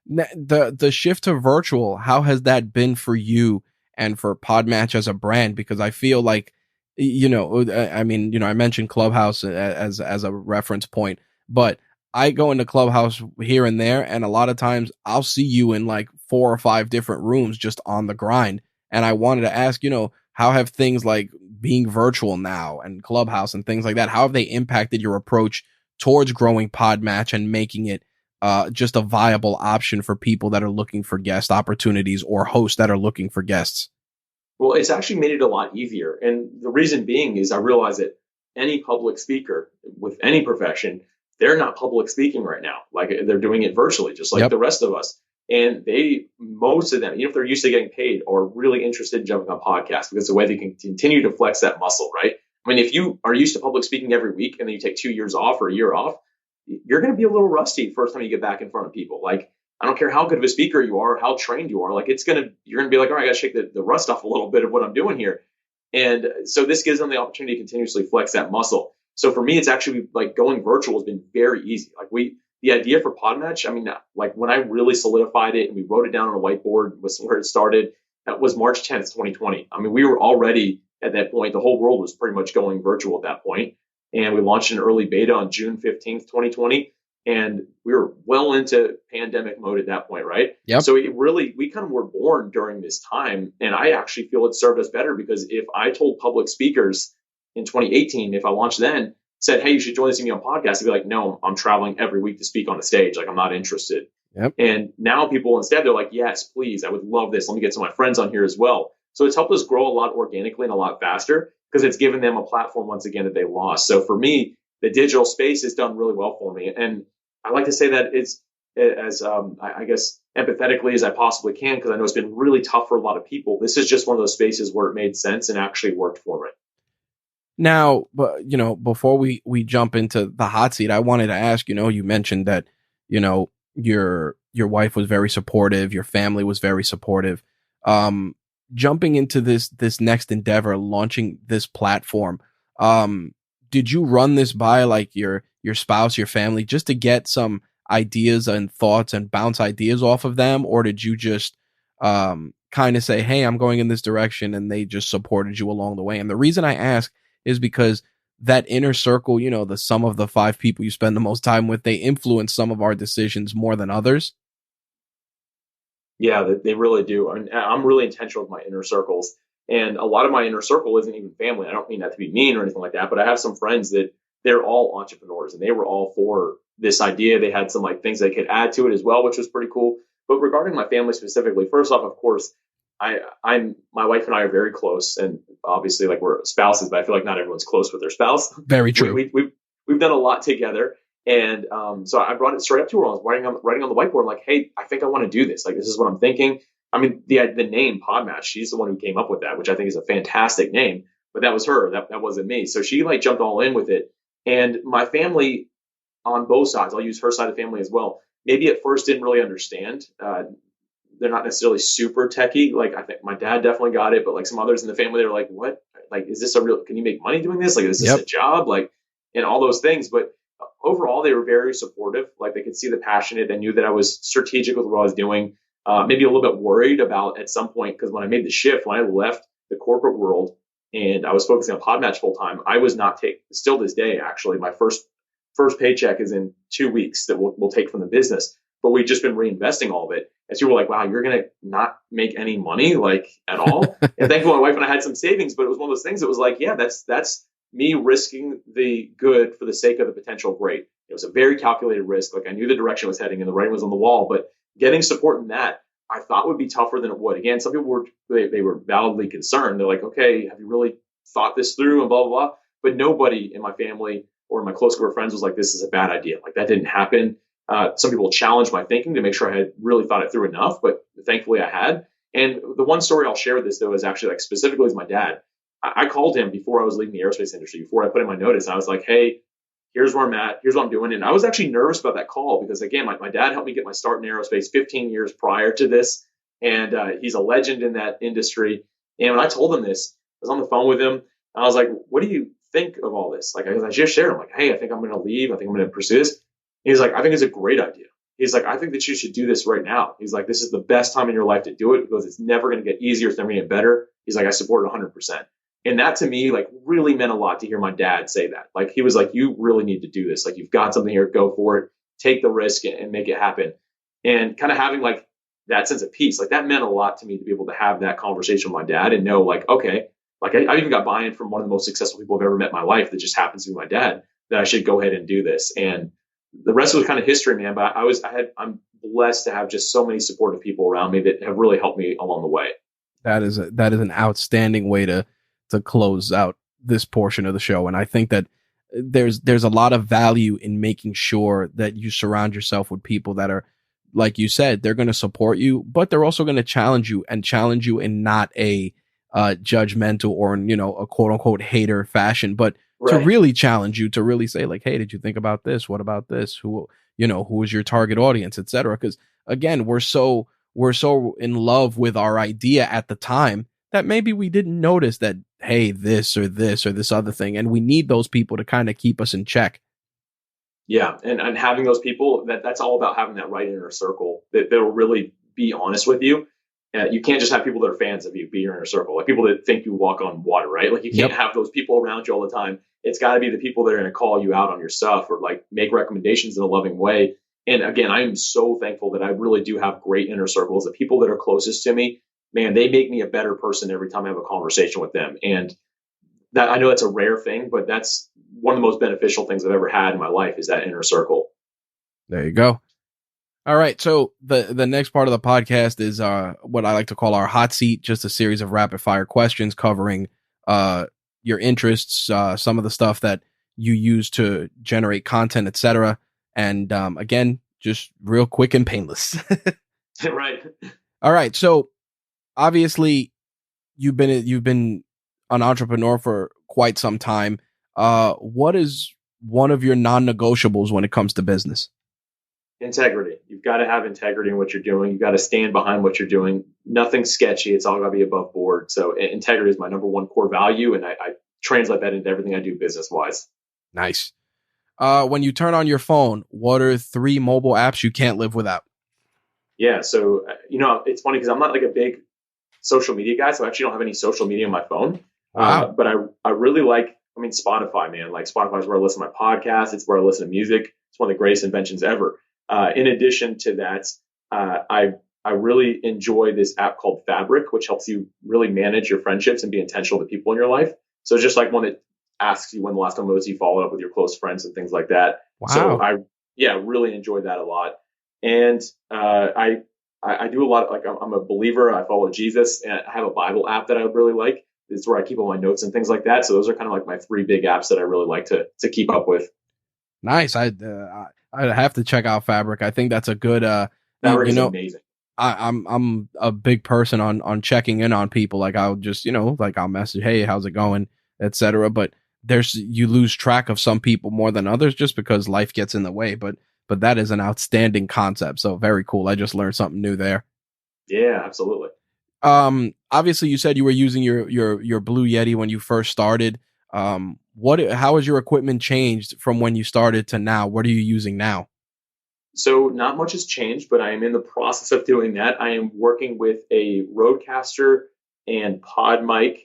The shift to virtual, how has that been for you and for PodMatch as a brand? Because I feel like, I mentioned Clubhouse as a reference point, but I go into Clubhouse here and there, and a lot of times I'll see you in like 4 or 5 different rooms just on the grind. And I wanted to ask, how have things like being virtual now and Clubhouse and things like that, how have they impacted your approach towards growing PodMatch and making it just a viable option for people that are looking for guest opportunities or hosts that are looking for guests? Well, it's actually made it a lot easier. And the reason being is I realize that any public speaker with any profession, they're not public speaking right now. Like they're doing it virtually, just like the rest of us. And most of them, even if they're used to getting paid, are really interested in jumping on podcasts because it's a way they can continue to flex that muscle, right? I mean, if you are used to public speaking every week and then you take 2 years off or a year off, you're going to be a little rusty first time you get back in front of people. Like, I don't care how good of a speaker you are, how trained you are. Like, you're going to be like, all right, I got to shake the rust off a little bit of what I'm doing here. And so this gives them the opportunity to continuously flex that muscle. So for me, it's actually like going virtual has been very easy. Like the idea for PodMatch, I mean, like when I really solidified it and we wrote it down on a whiteboard was where it started. That was March 10th, 2020. I mean, we were already at that point. The whole world was pretty much going virtual at that point. And we launched an early beta on June 15th, 2020. And we were well into pandemic mode at that point, right? Yep. So we kind of were born during this time. And I actually feel it served us better because if I told public speakers in 2018, if I launched then, said, hey, you should join this me on podcast, I'd be like, no, I'm traveling every week to speak on a stage. Like, I'm not interested. Yep. And now people instead, they're like, yes, please, I would love this. Let me get some of my friends on here as well. So it's helped us grow a lot organically and a lot faster because it's given them a platform once again that they lost. So for me, the digital space has done really well for me. And I like to say that it's as, I guess, empathetically as I possibly can, because I know it's been really tough for a lot of people. This is just one of those spaces where it made sense and actually worked for me. Now, but before we jump into the hot seat, I wanted to ask, you mentioned that, your wife was very supportive, your family was very supportive. Jumping into this next endeavor, launching this platform, did you run this by like your spouse, your family, just to get some ideas and thoughts and bounce ideas off of them? Or did you just kind of say, hey, I'm going in this direction, and they just supported you along the way? And the reason I ask is because that inner circle, the sum of the 5 people you spend the most time with, they influence some of our decisions more than others. Yeah, they really do. I mean, I'm really intentional with my inner circles. And a lot of my inner circle isn't even family. I don't mean that to be mean or anything like that, but I have some friends that they're all entrepreneurs and they were all for this idea. They had some like things they could add to it as well, which was pretty cool. But regarding my family specifically, first off, of course, I'm my wife and I are very close, and obviously like we're spouses, but I feel like not everyone's close with their spouse. Very true. We've done a lot together, and so I brought it straight up to her. I was writing on the whiteboard, like, hey, I think I want to do this. Like, this is what I'm thinking. I mean, the name PodMatch, she's the one who came up with that, which I think is a fantastic name. But that was her. That wasn't me. So she like jumped all in with it. And my family on both sides, I'll use her side of the family as well. Maybe at first didn't really understand. They're not necessarily super techie. Like I think my dad definitely got it, but like some others in the family, they're like, what? Like, is this a real, can you make money doing this? Like, is this a job? Like, and all those things. But overall, they were very supportive. Like they could see the passion. They knew that I was strategic with what I was doing. Maybe a little bit worried about at some point, because when I made the shift, when I left the corporate world and I was focusing on PodMatch full time, I was not still this day, actually, my first paycheck is in 2 weeks that we'll take from the business, but we've just been reinvesting all of it. And so people were like, wow, you're going to not make any money like at all. And thankfully my wife and I had some savings, but it was one of those things that was like, yeah, that's me risking the good for the sake of the potential great. It was a very calculated risk. Like I knew the direction I was heading and the writing was on the wall, but getting support in that I thought would be tougher than it would. Again, some people they were validly concerned. They're like, okay, have you really thought this through and blah, blah, blah. But nobody in my family or my close group of friends was like, this is a bad idea. Like that didn't happen. Some people challenged my thinking to make sure I had really thought it through enough, but thankfully I had. And the one story I'll share with this though is actually like specifically with my dad. I called him before I was leaving the aerospace industry, before I put in my notice. I was like, hey, here's where I'm at. Here's what I'm doing. And I was actually nervous about that call because again, my dad helped me get my start in aerospace 15 years prior to this. And he's a legend in that industry. And when I told him this, I was on the phone with him. I was like, what do you think of all this? Like, I just shared, I'm like, hey, I think I'm going to leave. I think I'm going to pursue this. He's like, I think it's a great idea. He's like, I think that you should do this right now. He's like, this is the best time in your life to do it because it's never going to get easier. It's never going to get better. He's like, I support it 100%. And that to me, like really meant a lot to hear my dad say that. Like, he was like, you really need to do this. Like, you've got something here, go for it, take the risk and make it happen. And kind of having like that sense of peace, like that meant a lot to me to be able to have that conversation with my dad and know like, okay, like I even got buy-in from one of the most successful people I've ever met in my life that just happens to be my dad, that I should go ahead and do this. And the rest was kind of history, man. But I'm blessed to have just so many supportive people around me that have really helped me along the way. That is an outstanding way to close out this portion of the show. And I think that there's a lot of value in making sure that you surround yourself with people that are, like you said, they're going to support you, but they're also going to challenge you in not a judgmental or, a quote unquote hater fashion, but to really challenge you, to really say like, hey, did you think about this? What about this? Who is your target audience, etc. Because again, we're so in love with our idea at the time that maybe we didn't notice that, hey, this or this other thing. And we need those people to kind of keep us in check. Yeah. And having those people, that's all about having that right inner circle that will really be honest with you. You can't just have people that are fans of you be your inner circle, like people that think you walk on water, right? Like you can't have those people around you all the time. It's got to be the people that are going to call you out on your stuff or like make recommendations in a loving way. And again, I am so thankful that I really do have great inner circles. The people that are closest to me, man, they make me a better person every time I have a conversation with them. And that, I know that's a rare thing, but that's one of the most beneficial things I've ever had in my life is that inner circle. There you go. All right. So the next part of the podcast is what I like to call our hot seat, just a series of rapid fire questions covering your interests, some of the stuff that you use to generate content, etc. And again, just real quick and painless. Right. All right. So obviously you've been an entrepreneur for quite some time. What is one of your non-negotiables when it comes to business? Integrity. You've got to have integrity in what you're doing. You've got to stand behind what you're doing. Nothing sketchy. It's all got to be above board. So integrity is my number one core value. And I translate that into everything I do business wise. Nice. When you turn on your phone, what are 3 mobile apps you can't live without? Yeah. So, it's funny because I'm not like a big social media guy. So I actually don't have any social media on my phone. Wow. But I really like, Spotify, man. Like Spotify is where I listen to my podcast. It's where I listen to music. It's one of the greatest inventions ever. In addition to that, I I really enjoy this app called Fabric, which helps you really manage your friendships and be intentional with people in your life. So it's just like one that asks you when the last time was you followed up with your close friends and things like that. So Wow. yeah, really enjoyed that a lot. And I do a lot. Like I'm a believer. I follow Jesus, and I have a Bible app that I really like. It's where I keep all my notes and things like that. So those are kind of like my three big apps that I really like to keep up with. Nice. I'd have to check out Fabric. I think that's a good Fabric you is know, amazing. I'm a big person on checking in on people. Like I'll just, like I'll message, hey, how's it going, etc. But you lose track of some people more than others just because life gets in the way. But that is an outstanding concept. So very cool. I just learned something new there. Yeah, absolutely. Obviously you said you were using your Blue Yeti when you first started. How has your equipment changed from when you started to now? What are you using now? So not much has changed, but I am in the process of doing that. I am working with a Rodecaster, and PodMic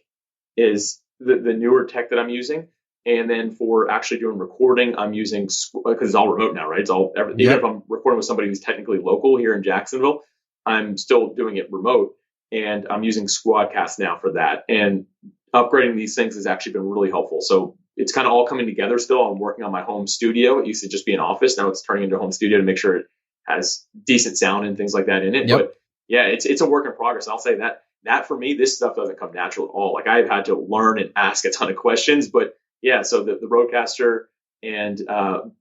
is the newer tech that I'm using. And then for actually doing recording, I'm using, because it's all remote now, right? Even Yep. if I'm recording with somebody who's technically local here in Jacksonville, I'm still doing it remote, and I'm using Squadcast now for that. And upgrading these things has actually been really helpful. So it's kind of all coming together still. I'm working on my home studio. It used to just be an office. Now it's turning into a home studio to make sure it has decent sound and things like that in it. Yep. But yeah, it's a work in progress. I'll say that for me, this stuff doesn't come natural at all. Like I've had to learn and ask a ton of questions, but yeah, so the Rodecaster and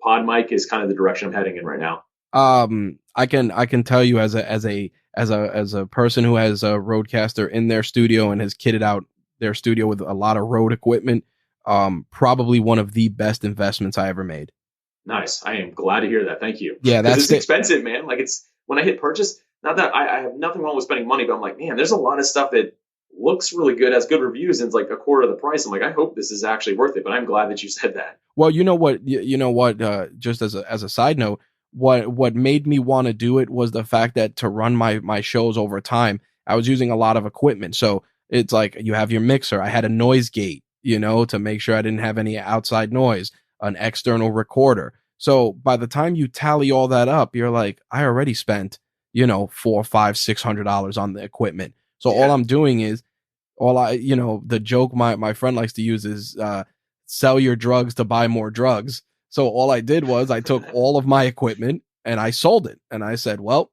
PodMic is kind of the direction I'm heading in right now. I can tell you as a person who has a Rodecaster in their studio and has kitted out their studio with a lot of Rode equipment, probably one of the best investments I ever made. Nice. I am glad to hear that. Thank you. Yeah, Because that's it's the expensive, man. Like it's when I hit purchase, not that I have nothing wrong with spending money, but I'm like, man, there's a lot of stuff that looks really good, has good reviews, and it's like a quarter of the price. I'm like, I hope this is actually worth it. But I'm glad that you said that. Well, you know what? You know what? Just as a side note, what made me want to do it was the fact that to run my shows over time, I was using a lot of equipment. So it's like you have your mixer. I had a noise gate, to make sure I didn't have any outside noise, an external recorder. So by the time you tally all that up, you're like, I already spent, four, five, $600 on the equipment. So all Yeah. I'm doing is the joke my friend likes to use is sell your drugs to buy more drugs. So all I did was I took all of my equipment and I sold it. And I said, well,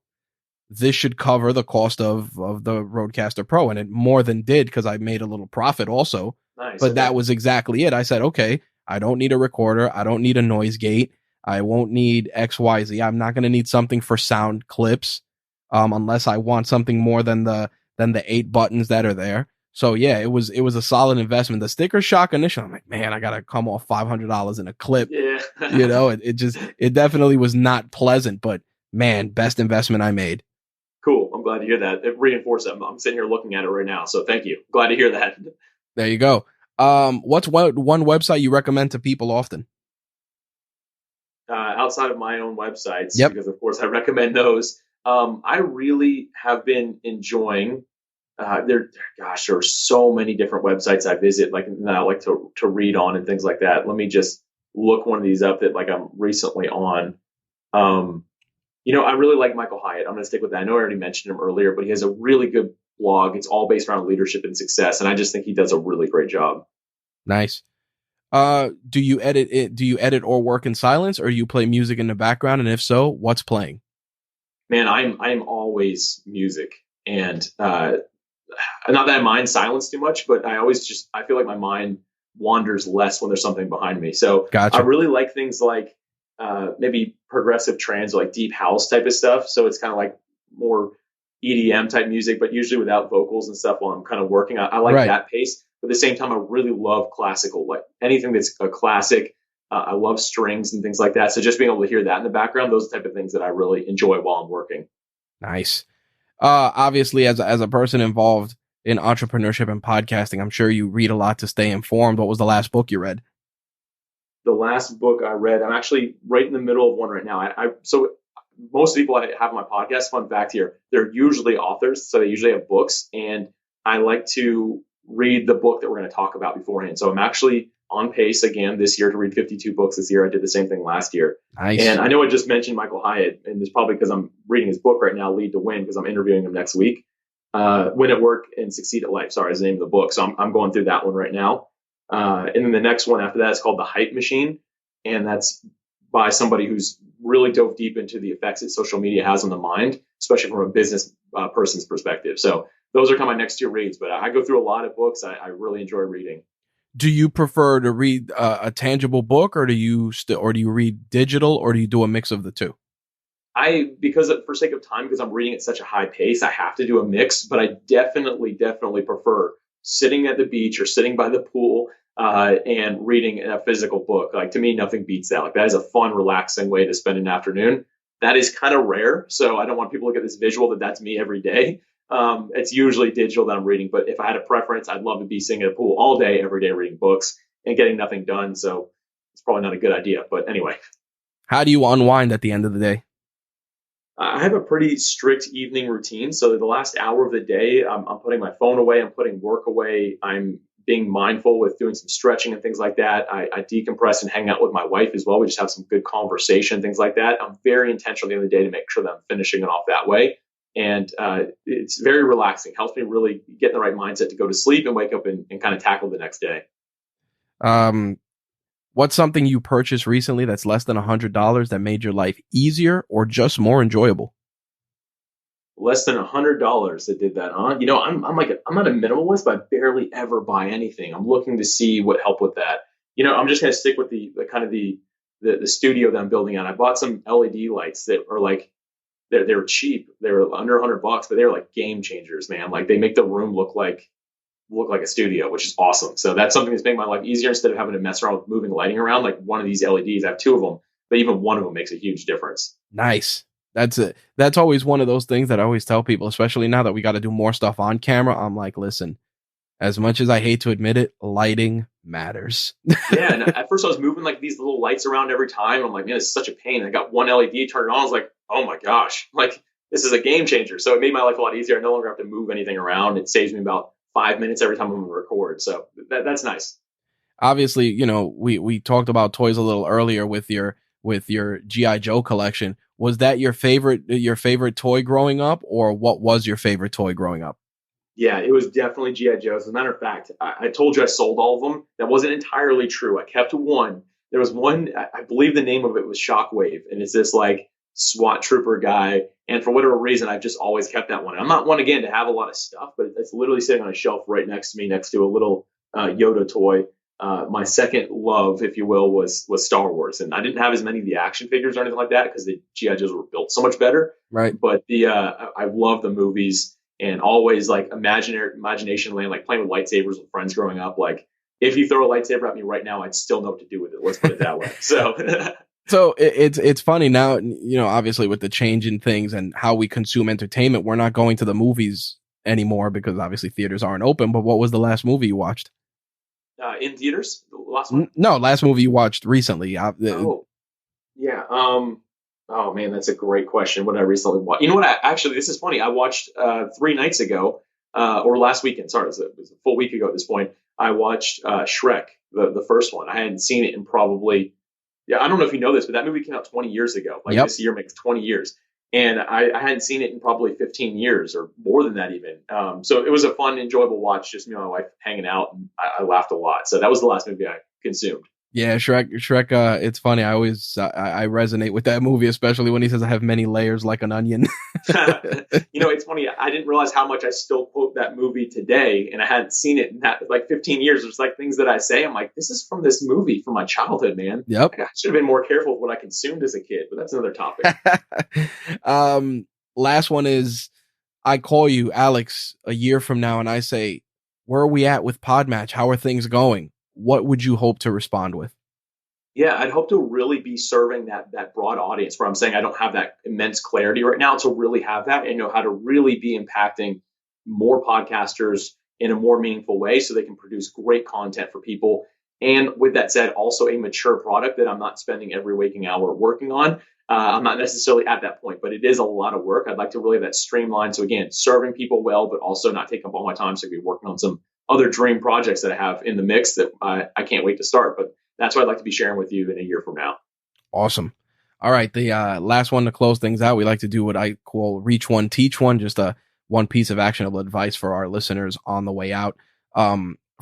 this should cover the cost of the Rodecaster Pro. And it more than did because I made a little profit also. Nice. But that Okay. was exactly it. I said, okay, I don't need a recorder. I don't need a noise gate. I won't need XYZ. I'm not going to need something for sound clips, unless I want something more than the 8 buttons that are there. So yeah, it was a solid investment. The sticker shock initially, I'm like, man, I gotta come off $500 in a clip. Yeah. It definitely was not pleasant, but man, best investment I made. Cool. I'm glad to hear that. It reinforced that. I'm sitting here looking at it right now. So thank you. Glad to hear that. There you go. What's one website you recommend to people often? Outside of my own websites, Yep. because of course I recommend those. I really have been enjoying. There are so many different websites I visit, like that I like to read on and things like that. Let me just look one of these up that like I'm recently on. Um, I really like Michael Hyatt. I'm going to stick with that. I know I already mentioned him earlier, but he has a really good blog. It's all based around leadership and success, and I just think he does a really great job. Nice. Do you edit it? Do you edit or work in silence, or you play music in the background? And if so, what's playing? Man, I'm always music, and not that I mind silence too much, but I feel like my mind wanders less when there's something behind me. So I Gotcha. really like things like maybe progressive trance or like deep house type of stuff. So it's kind of like more EDM type music, but usually without vocals and stuff while I'm kind of working. I like Right. that pace. But at the same time, I really love classical, like anything that's a classic. I love strings and things like that. So just being able to hear that in the background, those are the type of things that I really enjoy while I'm working. Nice. Obviously, as a person involved in entrepreneurship and podcasting, I'm sure you read a lot to stay informed. What was the last book you read? The last book I read, I'm actually right in the middle of one right now. So most people I have on my podcast, fun fact here, they're usually authors, so they usually have books, and I like to read the book that we're going to talk about beforehand. So I'm actually on pace again this year to read 52 books this year. I did the same thing last year. Nice. And I know I just mentioned Michael Hyatt, and it's probably because I'm reading his book right now, Lead to Win, because I'm interviewing him next week. Win at Work and Succeed at Life. Sorry, is the name of the book. So I'm going through that one right now. And then the next one after that is called The Hype Machine. And that's by somebody who's really dove deep into the effects that social media has on the mind, especially from a business person's perspective. So those are kind of my next 2 reads, but I go through a lot of books. I really enjoy reading. Do you prefer to read a tangible book, or do you read digital, or do you do a mix of the two? Because for sake of time, because I'm reading at such a high pace, I have to do a mix, but I definitely prefer sitting at the beach or sitting by the pool and reading a physical book. Like, to me, nothing beats that. Like, that is a fun, relaxing way to spend an afternoon. That is kind of rare, so I don't want people to get this visual that that's me every day. It's usually digital that I'm reading, but if I had a preference, I'd love to be sitting at a pool all day, every day, reading books and getting nothing done. So it's probably not a good idea. But anyway. How do you unwind at the end of the day? I have a pretty strict evening routine. So the last hour of the day, I'm putting my phone away. I'm putting work away. I'm being mindful with doing some stretching and things like that. I decompress and hang out with my wife as well. We just have some good conversation, things like that. I'm very intentional at the end of the day to make sure that I'm finishing it off that way. And it's very relaxing. Helps me really get in the right mindset to go to sleep and wake up and kind of tackle the next day. What's something you purchased recently that's less than $100 that made your life easier or just more enjoyable? Less than $100 that did that, huh? You know, I'm not a minimalist, but I barely ever buy anything. I'm looking to see what help with that. You know, I'm just gonna stick with the kind of the studio that I'm building on. I bought some LED lights that are like they're cheap. They were under $100, but they're like game changers, man. Like, they make the room look like a studio, which is awesome. So that's something that's making my life easier instead of having to mess around with moving lighting around. Like, one of these LEDs, I have 2 of them, but even one of them makes a huge difference. Nice. That's it. That's always one of those things that I always tell people, especially now that we got to do more stuff on camera. I'm like, listen, as much as I hate to admit it, lighting matters. Yeah. And at first I was moving like these little lights around every time. I'm like, man, this is such a pain. I got one LED, turned it on. I was like, oh my gosh, like, this is a game changer. So it made my life a lot easier. I no longer have to move anything around. It saves me about 5 minutes every time I'm going to record. So that's nice. Obviously, you know, we talked about toys a little earlier with your G.I. Joe collection. Was that your favorite toy growing up, or what was your favorite toy growing up? Yeah, it was definitely G.I. Joe. As a matter of fact, I told you I sold all of them. That wasn't entirely true. I kept one. There was one, I believe the name of it was Shockwave, and it's this like SWAT trooper guy. And for whatever reason, I've just always kept that one. I'm not one, again, to have a lot of stuff, but it's literally sitting on a shelf right next to me, next to a little Yoda toy. My second love, if you will, was Star Wars, and I didn't have as many of the action figures or anything like that because the GI Joes were built so much better. Right. But I love the movies, and always like imagination land, like playing with lightsabers with friends growing up. Like, if you throw a lightsaber at me right now, I'd still know what to do with it. Let's put it that way. So. So it's funny now, you know, obviously with the change in things and how we consume entertainment, we're not going to the movies anymore because obviously theaters aren't open. But what was the last movie you watched? In theaters, the last one? No, last movie you watched recently. Oh, yeah. Oh man, that's a great question. What did I recently watch? You know what? Actually, this is funny. I watched 3 nights ago, or last weekend. Sorry, it was a full week ago at this point. I watched Shrek, the first one. I hadn't seen it in probably. Yeah, I don't know if you know this, but that movie came out 20 years ago. Like, This year makes 20 years. And I hadn't seen it in probably 15 years or more than that even. So it was a fun, enjoyable watch, just me and my wife hanging out, and I laughed a lot. So that was the last movie I consumed. Yeah, Shrek. It's funny. I always I resonate with that movie, especially when he says I have many layers like an onion. You know, it's funny. I didn't realize how much I still quote that movie today, and I hadn't seen it in that like 15 years. There's like things that I say. I'm like, this is from this movie from my childhood, man. Yep. Like, I should have been more careful with what I consumed as a kid, but that's another topic. Last one is, I call you, Alex, a year from now, and I say, where are we at with PodMatch? How are things going? What would you hope to respond with? Yeah, I'd hope to really be serving that broad audience where I'm saying I don't have that immense clarity right now, to really have that and know how to really be impacting more podcasters in a more meaningful way so they can produce great content for people. And with that said, also a mature product that I'm not spending every waking hour working on. I'm not necessarily at that point, but it is a lot of work. I'd like to really have that streamlined. So again, serving people well, but also not taking up all my time. So I'd be working on some other dream projects that I have in the mix that I can't wait to start. But that's what I'd like to be sharing with you in a year from now. Awesome. All right. The last one to close things out, we like to do what I call reach one, teach one, just one piece of actionable advice for our listeners on the way out.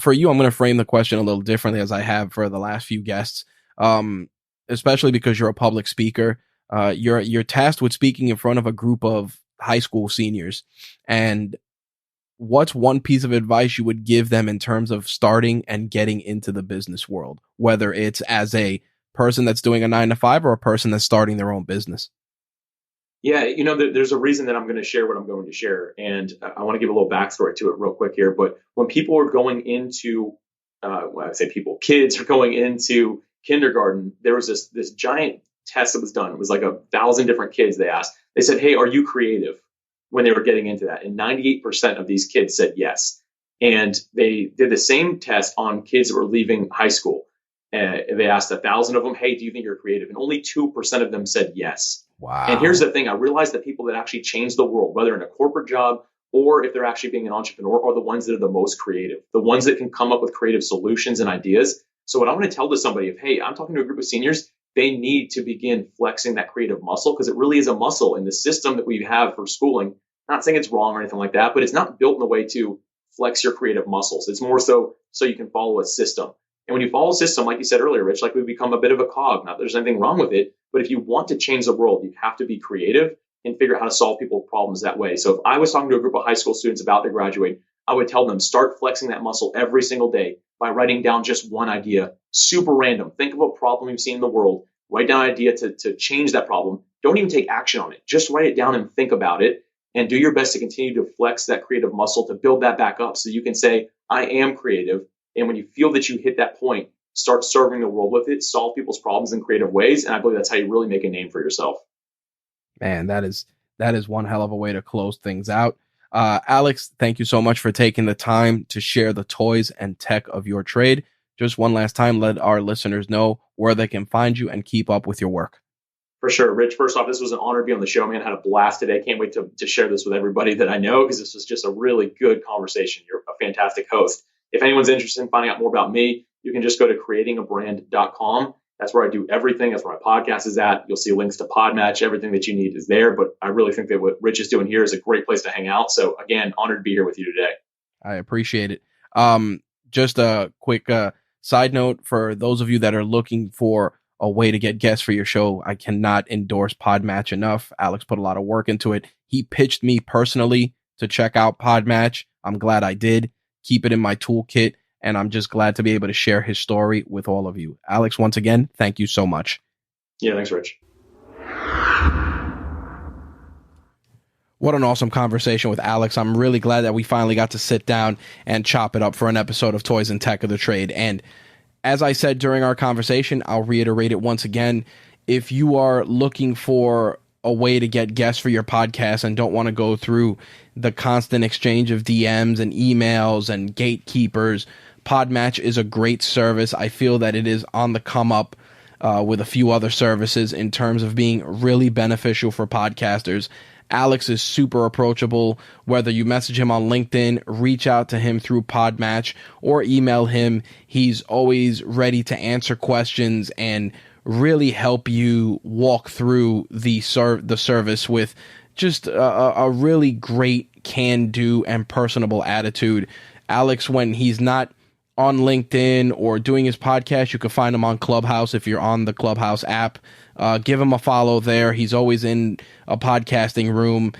For you, I'm going to frame the question a little differently as I have for the last few guests, especially because you're a public speaker. You're tasked with speaking in front of a group of high school seniors. And what's one piece of advice you would give them in terms of starting and getting into the business world, whether it's as a person that's doing a 9-to-5 or a person that's starting their own business? Yeah, there's a reason that I'm going to share what I'm going to share. And I want to give a little backstory to it real quick here. But when people are going into, when I say people, kids are going into kindergarten, there was this giant test that was done. It was like 1,000 different kids they asked. They said, hey, are you creative? When they were getting into that. And 98% of these kids said yes. And they did the same test on kids that were leaving high school. They asked 1,000 of them, hey, do you think you're creative? And only 2% of them said yes. Wow. And here's the thing. I realized that people that actually change the world, whether in a corporate job or if they're actually being an entrepreneur, are the ones that are the most creative, the ones that can come up with creative solutions and ideas. So what I want to tell to somebody, if, hey, I'm talking to a group of seniors, they need to begin flexing that creative muscle, because it really is a muscle in the system that we have for schooling. Not saying it's wrong or anything like that, but it's not built in a way to flex your creative muscles. It's more so you can follow a system. And when you follow a system, like you said earlier, Rich, like we become a bit of a cog. Not that there's anything wrong with it, but if you want to change the world, you have to be creative and figure out how to solve people's problems that way. So if I was talking to a group of high school students about to graduate, I would tell them, start flexing that muscle every single day by writing down just one idea, super random. Think of a problem you've seen in the world, write down an idea to change that problem. Don't even take action on it. Just write it down and think about it, and do your best to continue to flex that creative muscle to build that back up so you can say, I am creative. And when you feel that you hit that point, start serving the world with it, solve people's problems in creative ways. And I believe that's how you really make a name for yourself. Man, that is one hell of a way to close things out. Alex, thank you so much for taking the time to share the toys and tech of your trade. Just one last time, let our listeners know where they can find you and keep up with your work. For sure. Rich, first off, this was an honor to be on the show, man. I had a blast today. Can't wait to share this with everybody that I know, because this was just a really good conversation. You're a fantastic host. If anyone's interested in finding out more about me, you can just go to creatingabrand.com. That's where I do everything. That's where my podcast is at. You'll see links to PodMatch. Everything that you need is there. But I really think that what Rich is doing here is a great place to hang out. So again, honored to be here with you today. I appreciate it. Just a quick side note for those of you that are looking for a way to get guests for your show. I cannot endorse PodMatch enough. Alex put a lot of work into it. He pitched me personally to check out PodMatch. I'm glad I did. Keep it in my toolkit. And I'm just glad to be able to share his story with all of you. Alex, once again, thank you so much. Yeah, thanks, Rich. What an awesome conversation with Alex. I'm really glad that we finally got to sit down and chop it up for an episode of Toys and Tech of the Trade. And as I said during our conversation, I'll reiterate it once again. If you are looking for a way to get guests for your podcast and don't want to go through the constant exchange of DMs and emails and gatekeepers, PodMatch is a great service. I feel that it is on the come up with a few other services in terms of being really beneficial for podcasters. Alex is super approachable. Whether you message him on LinkedIn, reach out to him through PodMatch, or email him, he's always ready to answer questions and really help you walk through the service with just a really great can-do and personable attitude. Alex, when he's not on LinkedIn or doing his podcast, you can find him on Clubhouse if you're on the Clubhouse app. Give him a follow there. He's always in a podcasting room,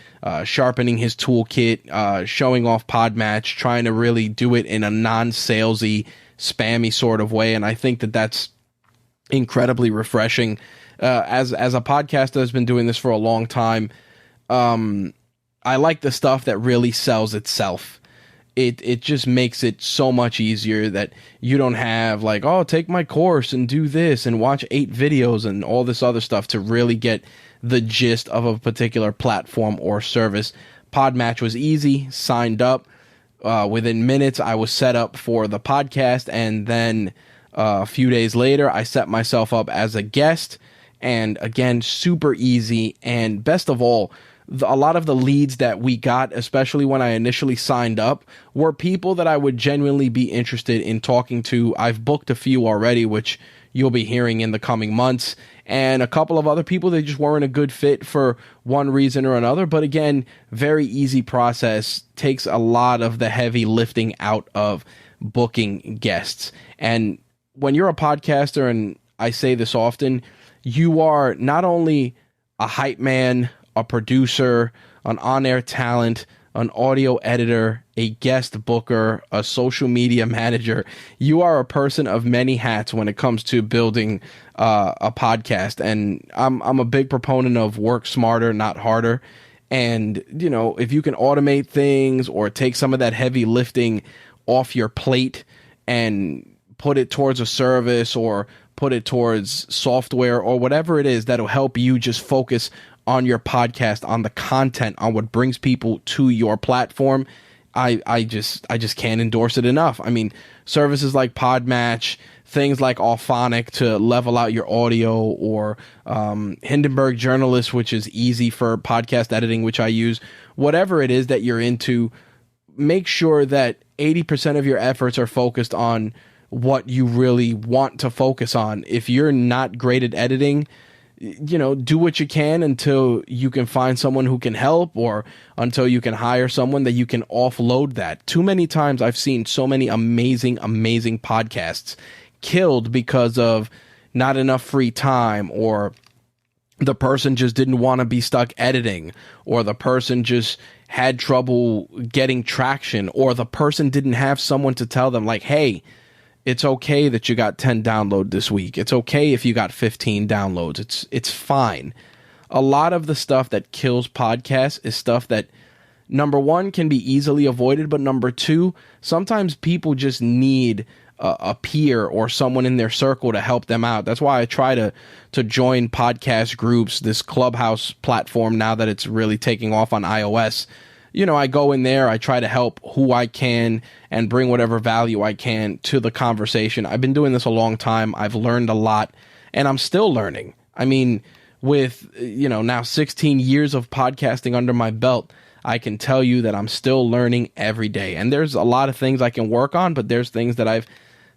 sharpening his toolkit, showing off PodMatch, trying to really do it in a non-salesy, spammy sort of way. And I think that that's incredibly refreshing. As a podcaster that's been doing this for a long time, I like the stuff that really sells itself. It just makes it so much easier that you don't have like, oh, take my course and do this and watch 8 videos and all this other stuff to really get the gist of a particular platform or service. PodMatch was easy, signed up. Within minutes, I was set up for the podcast, and then a few days later, I set myself up as a guest. And again, super easy. And best of all, a lot of the leads that we got, especially when I initially signed up, were people that I would genuinely be interested in talking to. I've booked a few already, which you'll be hearing in the coming months, and a couple of other people, they just weren't a good fit for one reason or another. But again, very easy process, takes a lot of the heavy lifting out of booking guests. And when you're a podcaster, and I say this often, you are not only a hype man, a producer, an on-air talent, an audio editor, a guest booker, a social media manager. You are a person of many hats when it comes to building a podcast. And I'm a big proponent of work smarter, not harder. And, you know, if you can automate things or take some of that heavy lifting off your plate and put it towards a service or put it towards software or whatever it is that'll help you just focus on your podcast, on the content, on what brings people to your platform, I just can't endorse it enough. I mean, services like PodMatch, things like Auphonic to level out your audio, or Hindenburg Journalist, which is easy for podcast editing, which I use. Whatever it is that you're into, make sure that 80% of your efforts are focused on what you really want to focus on. If you're not great at editing, you know, do what you can until you can find someone who can help, or until you can hire someone that you can offload that. Too many times I've seen so many amazing podcasts killed because of not enough free time, or the person just didn't want to be stuck editing, or the person just had trouble getting traction, or the person didn't have someone to tell them, like, hey, it's okay that you got 10 downloads this week. It's okay if you got 15 downloads. It's fine. A lot of the stuff that kills podcasts is stuff that, number one, can be easily avoided, but number two, sometimes people just need a peer or someone in their circle to help them out. That's why I try to join podcast groups, this Clubhouse platform, now that it's really taking off on iOS. You know, I go in there, I try to help who I can and bring whatever value I can to the conversation. I've been doing this a long time. I've learned a lot, and I'm still learning. I mean, with, you know, now 16 years of podcasting under my belt, I can tell you that I'm still learning every day. And there's a lot of things I can work on, but there's things that I've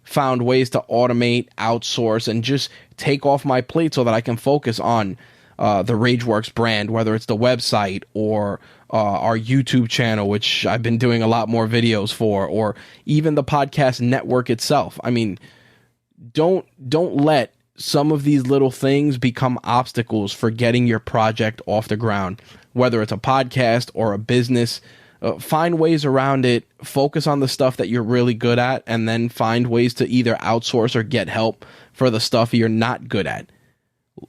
found ways to automate, outsource, and just take off my plate so that I can focus on the Rageworks brand, whether it's the website or our YouTube channel, which I've been doing a lot more videos for, or even the podcast network itself. I mean, don't let some of these little things become obstacles for getting your project off the ground, whether it's a podcast or a business. Find ways around it, focus on the stuff that you're really good at, and then find ways to either outsource or get help for the stuff you're not good at.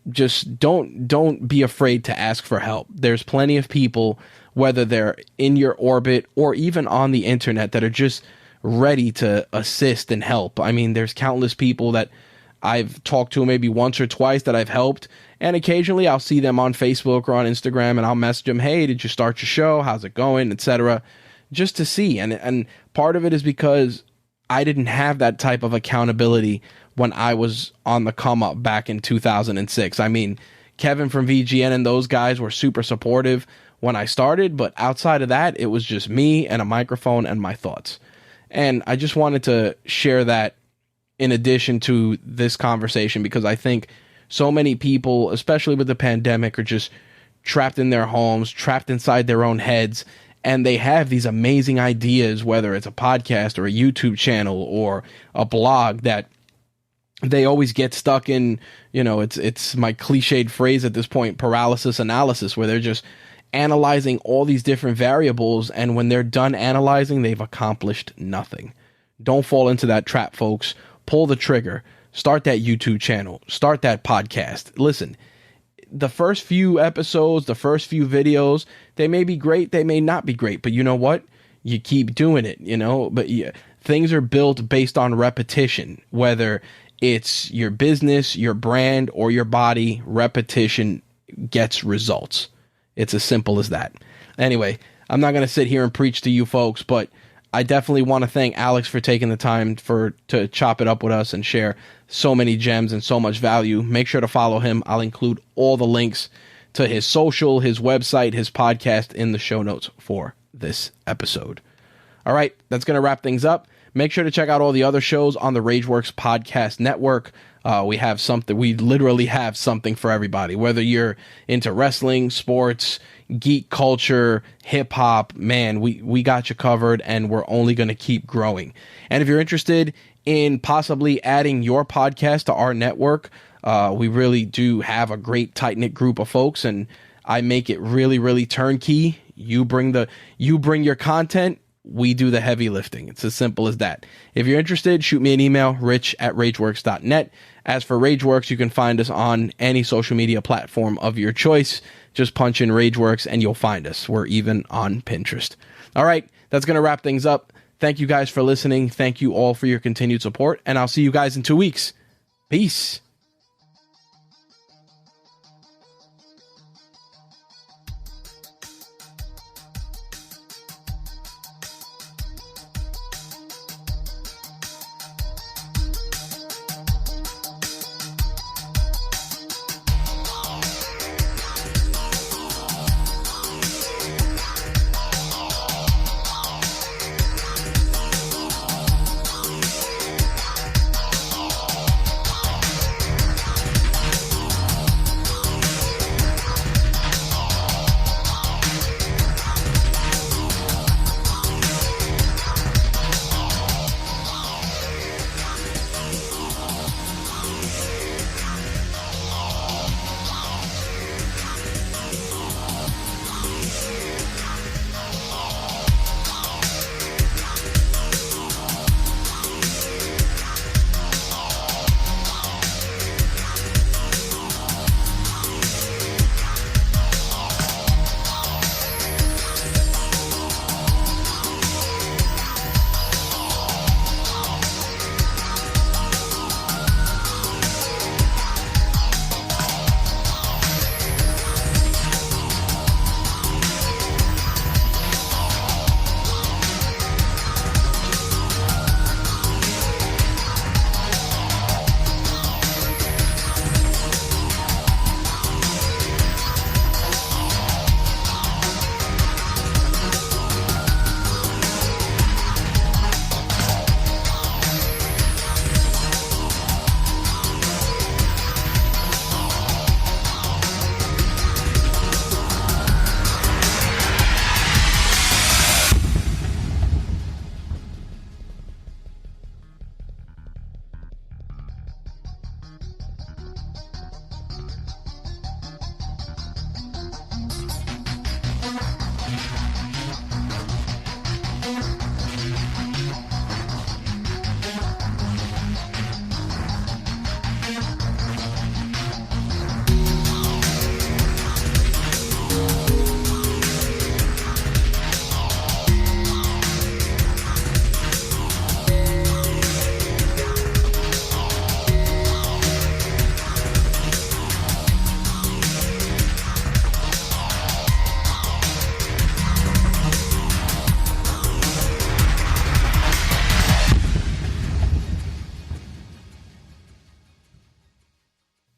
Just don't be afraid to ask for help. There's plenty of people, whether they're in your orbit or even on the internet, that are just ready to assist and help. I mean, there's countless people that I've talked to maybe once or twice that I've helped, and occasionally I'll see them on Facebook or on Instagram, and I'll message them, hey, did you start your show? How's it going? Etc. Just to see. And part of it is because I didn't have that type of accountability when I was on the come up back in 2006. I mean, Kevin from VGN and those guys were super supportive when I started, but outside of that, it was just me and a microphone and my thoughts. And I just wanted to share that in addition to this conversation, because I think so many people, especially with the pandemic, are just trapped in their homes, trapped inside their own heads, and they have these amazing ideas, whether it's a podcast or a YouTube channel or a blog, that they always get stuck in, you know, it's my cliched phrase at this point, paralysis analysis, where they're just analyzing all these different variables, and when they're done analyzing, they've accomplished nothing. Don't fall into that trap, folks. Pull the trigger. Start that YouTube channel. Start that podcast. Listen, the first few episodes, the first few videos, they may be great, they may not be great, but you know what? You keep doing it, you know, but things are built based on repetition, whether it's your business, your brand, or your body. Repetition gets results. It's as simple as that. Anyway, I'm not going to sit here and preach to you folks, but I definitely want to thank Alex for taking the time to chop it up with us and share so many gems and so much value. Make sure to follow him. I'll include all the links to his social, his website, his podcast in the show notes for this episode. All right, that's going to wrap things up. Make sure to check out all the other shows on the Rageworks Podcast Network. We literally have something for everybody, whether you're into wrestling, sports, geek culture, hip hop, man, we got you covered, and we're only going to keep growing. And if you're interested in possibly adding your podcast to our network, we really do have a great tight-knit group of folks, and I make it really, really turnkey. You bring your content, we do the heavy lifting. It's as simple as that. If you're interested, shoot me an email, rich@rageworks.net. As for Rageworks, you can find us on any social media platform of your choice. Just punch in Rageworks and you'll find us. We're even on Pinterest. All right, that's going to wrap things up. Thank you guys for listening. Thank you all for your continued support, and I'll see you guys in 2 weeks. Peace.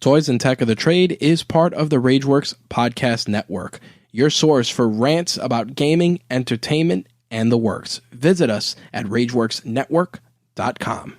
Toys and Tech of the Trade is part of the Rageworks Podcast Network, your source for rants about gaming, entertainment, and the works. Visit us at rageworksnetwork.com.